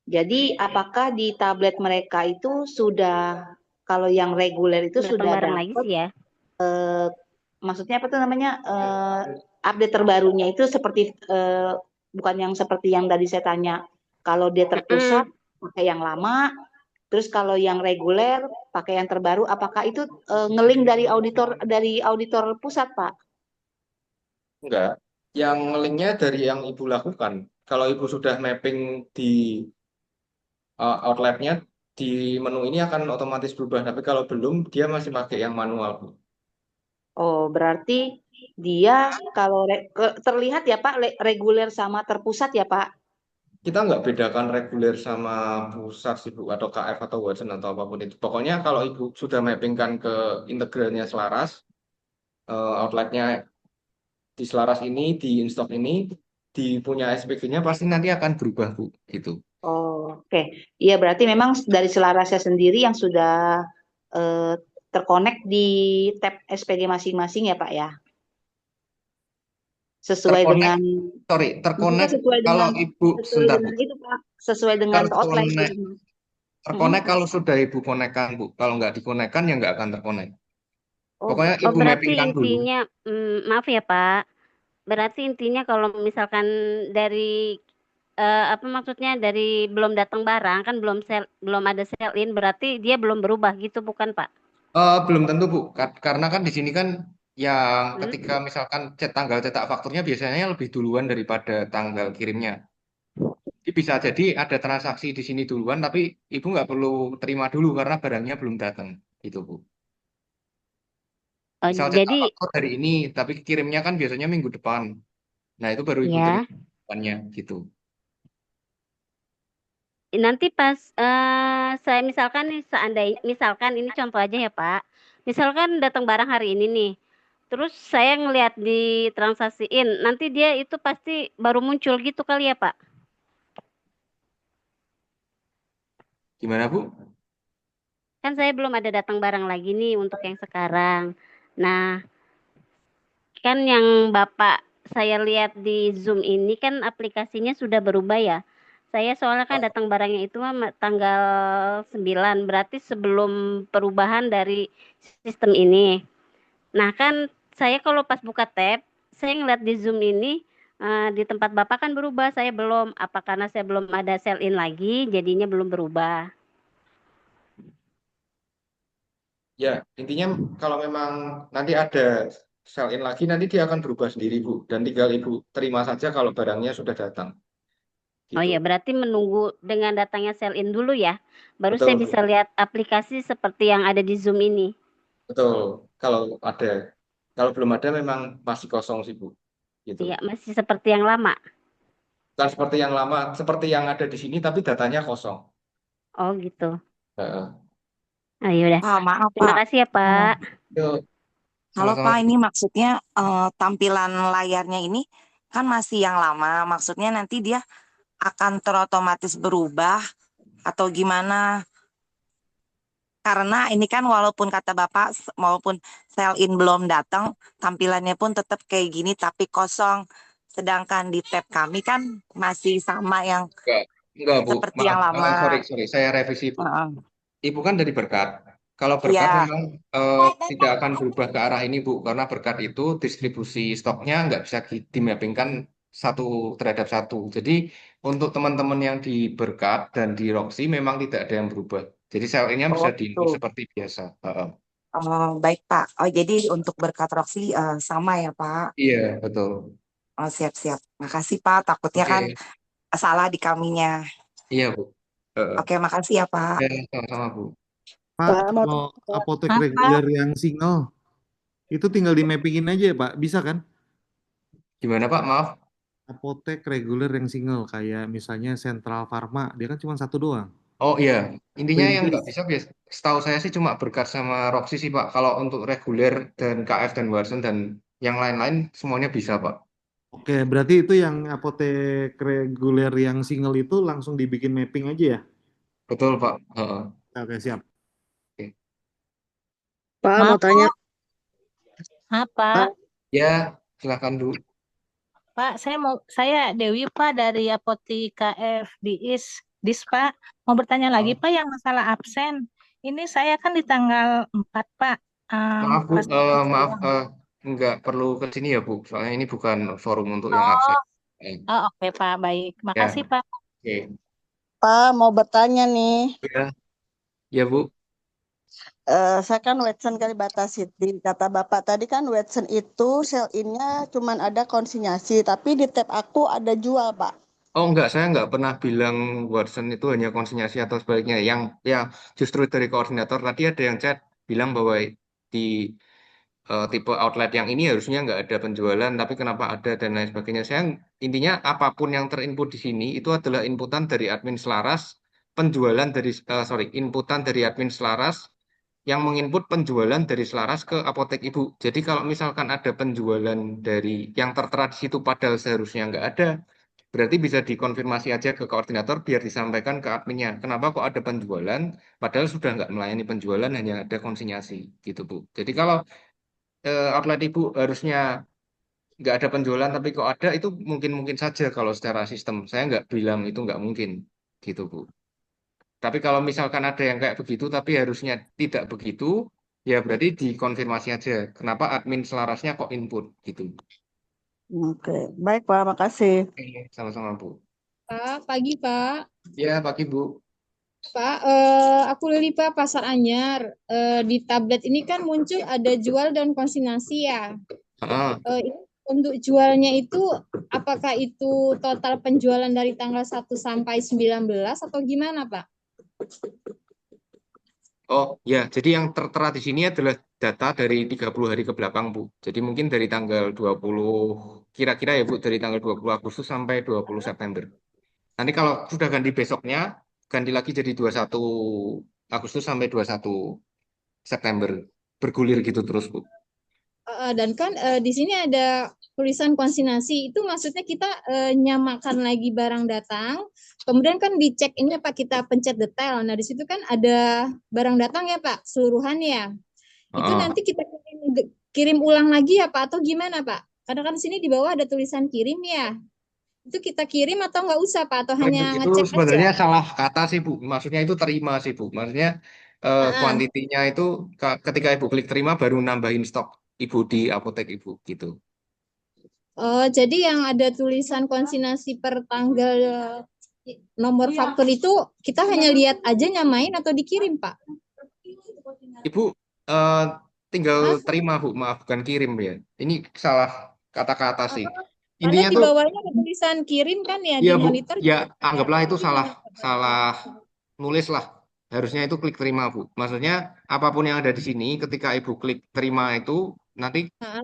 Jadi apakah di tablet mereka itu sudah, kalau yang reguler itu Datang sudah bareng lagi dapat, sih ya. maksudnya apa tuh namanya, update terbarunya itu seperti, bukan yang seperti yang tadi saya tanya. Kalau dia terpusat pakai yang lama, terus kalau yang reguler pakai yang terbaru, apakah itu ngelink dari auditor pusat, Pak? Enggak. Yang linknya dari yang Ibu lakukan. Kalau Ibu sudah mapping di outletnya, di menu ini akan otomatis berubah. Tapi kalau belum, dia masih pakai yang manual Bu. Oh, berarti dia kalau terlihat ya Pak, reguler sama terpusat ya Pak? Kita nggak bedakan reguler sama pusat sih Bu, atau KF atau Watson atau apapun itu. Pokoknya kalau Ibu sudah mappingkan ke integralnya selaras, outletnya di selaras ini, di in-stock ini, di punya SPG-nya pasti nanti akan berubah Bu. Gitu. Oh, oke. Iya, berarti memang dari selarasnya sendiri yang sudah terkonek di tab SPG masing-masing ya Pak ya? Sesuai Terkonek, dengan, maksudnya terkonek sesuai kalau dengan, Ibu, sesuai sebentar Bu. dengan itu Pak, sesuai dengan outlet Terkonek, gitu. terkonek kalau sudah Ibu konekkan Bu. Kalau nggak dikonekkan ya nggak akan terkonek. Pokoknya Oh Ibu berarti mappingkan dulu. intinya, maaf ya Pak. Berarti intinya kalau misalkan dari apa maksudnya dari belum datang barang kan belum ada sell in berarti dia belum berubah gitu bukan Pak? Belum tentu Bu, karena kan di sini kan yang ketika misalkan tanggal cetak fakturnya biasanya lebih duluan daripada tanggal kirimnya. Jadi bisa jadi ada transaksi di sini duluan, tapi Ibu nggak perlu terima dulu karena barangnya belum datang. Itu Bu. Misal cetak Jadi faktur hari ini, tapi kirimnya kan biasanya minggu depan. Nah itu baru Ibu terima ya depannya gitu. nanti pas saya misalkan nih seandainya misalkan ini contoh aja ya Pak. Misalkan datang barang hari ini nih. Terus saya ngelihat di transaksiin, nanti dia itu pasti baru muncul gitu kali ya Pak? Gimana Bu? Kan saya belum ada datang barang lagi nih untuk yang sekarang. Nah, kan yang Bapak saya lihat di Zoom ini kan aplikasinya sudah berubah ya. Saya soalnya kan datang barangnya itu tanggal 9, berarti sebelum perubahan dari sistem ini. Nah, kan saya kalau pas buka tab, saya ngeliat di Zoom ini di tempat Bapak kan berubah, saya belum. Apa karena saya belum ada sell in lagi, jadinya belum berubah. Ya, intinya kalau memang nanti ada sell in lagi, nanti dia akan berubah sendiri, Bu. Dan tinggal Ibu terima saja kalau barangnya sudah datang. Oh Gitu. ya, berarti menunggu dengan datangnya sell in dulu ya. Baru saya Betul, Bu. bisa lihat aplikasi seperti yang ada di Zoom ini. Betul. Kalau ada. Kalau belum ada memang masih kosong sih, Bu. Gitu. Iya, masih seperti yang lama. Bukan seperti yang lama, seperti yang ada di sini, tapi datanya kosong. Oh gitu. Heeh. Ah, yaudah. Maaf Terima Pak. kasih ya, Pak. Yuk, Halo sama-sama. Pak, ini maksudnya tampilan layarnya ini kan masih yang lama. Maksudnya nanti dia akan terotomatis berubah atau gimana? Karena ini kan walaupun kata Bapak, walaupun sell in belum datang, tampilannya pun tetap kayak gini tapi kosong. Sedangkan di tab kami kan masih sama yang Enggak, Bu. seperti Maaf. yang lama. Sorry. Saya revisi, Bu. Heeh. Ibu kan dari Berkat. Kalau Berkat Iya. memang tidak akan berubah ke arah ini, Bu. Karena Berkat itu distribusi stoknya nggak bisa dimappingkan satu terhadap satu. Jadi untuk teman-teman yang di Berkat dan di Roxy memang tidak ada yang berubah. Jadi sell-in-nya Oh bisa gitu. diinput seperti biasa. Heeh. Oh, baik Pak. Oh jadi untuk berkat Roxy sama ya Pak? Iya, betul. Oh siap-siap. Makasih Pak. Takutnya kan Oke. salah di kaminya. Iya, Bu. Heeh. Oke, makasih ya Pak. Ya, sama-sama, Bu. Pak, Pak, mau kalau apotek Apa? reguler yang single itu tinggal dimappingin aja ya Pak, bisa kan? Gimana, Pak? Maaf. Apotek reguler yang single kayak misalnya Central Pharma, dia kan cuma satu doang. Oh iya, intinya yang nggak Perintis. bisa, setahu saya sih cuma Berkat sama Roxy sih, Pak. Kalau untuk reguler dan KF dan Warsen dan yang lain-lain semuanya bisa, Pak. Oke, berarti itu yang apotek reguler yang single itu langsung dibikin mapping aja ya? Betul, Pak. Heeh. Oke, siap. Oke. Pak, mau Maaf, tanya. apa? Pak, Ya, silakan dulu. Pak, saya Dewi Pak dari Apotika Dis Pak. Mau bertanya lagi Pak yang masalah absen. Ini saya kan di tanggal 4 Pak. Maaf, Bu. Pas Maaf, nggak perlu ke sini ya, Bu. Soalnya ini bukan forum untuk yang Oh, absen. oke Pak, baik. Ya, Makasih Pak. oke. Pak, mau bertanya nih. Ya, ya, Bu. Saya kan Watson Kalibata City. Kata Bapak tadi kan Watson itu sell-in-nya cuman ada konsinyasi, tapi di tab aku ada jual, Pak. Oh enggak, saya nggak pernah bilang Watson itu hanya konsinyasi atau sebaliknya. Yang ya justru dari koordinator tadi ada yang chat bilang bahwa di tipe outlet yang ini harusnya nggak ada penjualan, tapi kenapa ada dan lain sebagainya. Saya intinya apapun yang terinput di sini itu adalah inputan dari admin Selaras, penjualan dari inputan dari admin Selaras yang menginput penjualan dari Selaras ke apotek Ibu. Jadi kalau misalkan ada penjualan dari yang tertera di situ padahal seharusnya nggak ada, berarti bisa dikonfirmasi aja ke koordinator biar disampaikan ke adminnya. Kenapa kok ada penjualan padahal sudah nggak melayani penjualan hanya ada konsinyasi gitu Bu. Jadi kalau outlet Ibu harusnya nggak ada penjualan tapi kok ada itu mungkin saja kalau secara sistem. Saya nggak bilang itu nggak mungkin gitu Bu. Tapi kalau misalkan ada yang kayak begitu tapi harusnya tidak begitu, ya berarti dikonfirmasi aja. Kenapa admin Selarasnya kok input gitu. Oke, baik Pak, makasih. Oke, sama-sama Bu. Pak, pagi Pak. Ya, pagi Bu. Pak, aku Lili Pak, Pasar Anyar. Di tablet ini kan muncul ada jual dan konsinyasi ya. Ah. Untuk jualnya itu, apakah itu total penjualan dari tanggal 1 sampai 19 atau gimana Pak? Oh ya, jadi yang tertera di sini adalah data dari 30 hari ke belakang Bu. Jadi mungkin dari tanggal 20, kira-kira ya Bu, dari tanggal 20 Agustus sampai 20 September. Nanti kalau sudah ganti besoknya, ganti lagi jadi 21 Agustus sampai 21 September. Bergulir gitu terus Bu. Dan kan di sini ada tulisan konsinyasi, itu maksudnya kita nyamakan lagi barang datang, kemudian kan dicek ini Pak, kita pencet detail. Nah di situ kan ada barang datang ya Pak, seluruhannya. Itu nanti kita kirim ulang lagi ya Pak, atau gimana Pak? Karena kan di sini di bawah ada tulisan kirim ya. Itu kita kirim atau nggak usah Pak, atau hanya Itu ngecek sebenarnya aja? salah kata sih Bu. Maksudnya itu terima sih Bu. Maksudnya kuantitinya itu ketika Ibu klik terima baru nambahin stok Ibu di apotek Ibu gitu. Oh, jadi yang ada tulisan konsinyasi per tanggal nomor faktur itu kita hanya lihat aja nyamain atau dikirim, Pak? Ibu Eh, tinggal Hah? terima Bu, maaf bukan kirim ya. Ini salah kata-kata sih. Karena Intinya di tuh, bawahnya ada tulisan kirim kan ya, iya di Bu, monitor ya juga ada. anggaplah itu Tapi salah nggak kebaca. salah nulis lah. Harusnya itu klik terima Bu. Maksudnya apapun yang ada di sini, ketika Ibu klik terima itu, nanti Hah?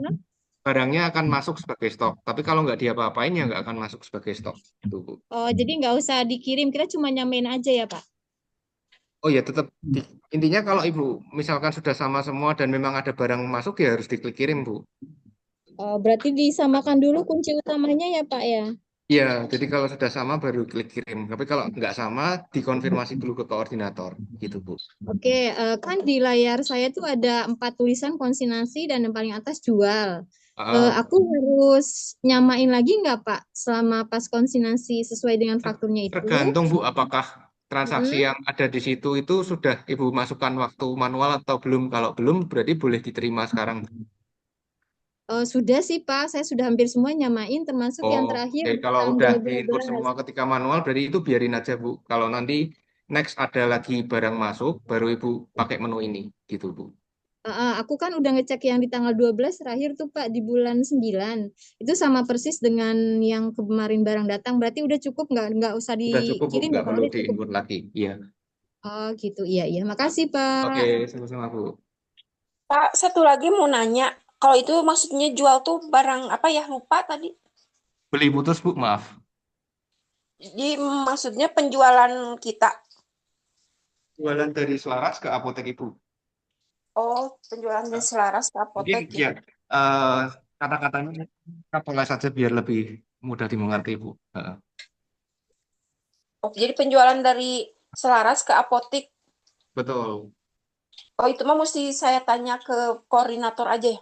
barangnya akan masuk sebagai stok. Tapi kalau nggak diapa-apain ya nggak akan masuk sebagai stok. Tuh Bu. Oh, jadi nggak usah dikirim, kita cuma nyamain aja ya, Pak? Oh ya tetap intinya kalau Ibu misalkan sudah sama semua dan memang ada barang masuk ya harus diklik kirim Bu. Oh, berarti disamakan dulu kunci utamanya ya, Pak ya? Iya, jadi kalau sudah sama baru klik kirim. Tapi kalau nggak sama, dikonfirmasi dulu ke koordinator, gitu Bu. Oke, kan di layar saya tuh ada 4 tulisan konsignasi dan yang paling atas jual. Ah, Aku harus nyamain lagi nggak, Pak, selama pas konsignasi sesuai dengan fakturnya itu? tergantung Bu, apakah transaksi Mm-mm. yang ada di situ itu sudah Ibu masukkan waktu manual atau belum? Kalau belum, berarti boleh diterima sekarang. Sudah sih, Pak, saya sudah hampir semua nyamain, termasuk yang Oh, terakhir oke. di Kalau udah tanggal diinput 12. semua ketika manual, berarti itu biarin aja Bu. Kalau nanti next ada lagi barang masuk, baru Ibu pakai menu ini, gitu Bu. Aku kan udah ngecek yang di tanggal 12 terakhir tuh Pak di bulan 9. Itu sama persis dengan yang kemarin barang datang. Berarti udah cukup nggak usah Udah cukup Bu, dikirim ya nggak Pak? perlu Udah cukup. diinput lagi. Iya. Oh gitu, iya iya. Makasih Oke, Pak. sama-sama Bu. Pak, satu lagi mau nanya. Kalau itu maksudnya jual tuh barang apa ya? Lupa tadi. Beli putus Bu, maaf. Jadi maksudnya penjualan kita. Jualan dari Selaras ke apotek Ibu. Oh, penjualan dari selaras ke Mungkin apotek ya gitu. kata-katanya kita poles saja biar lebih mudah dimengerti Bu. Heeh. Oh, jadi penjualan dari selaras ke apotek. Betul. Oh, itu mah mesti saya tanya ke koordinator aja ya.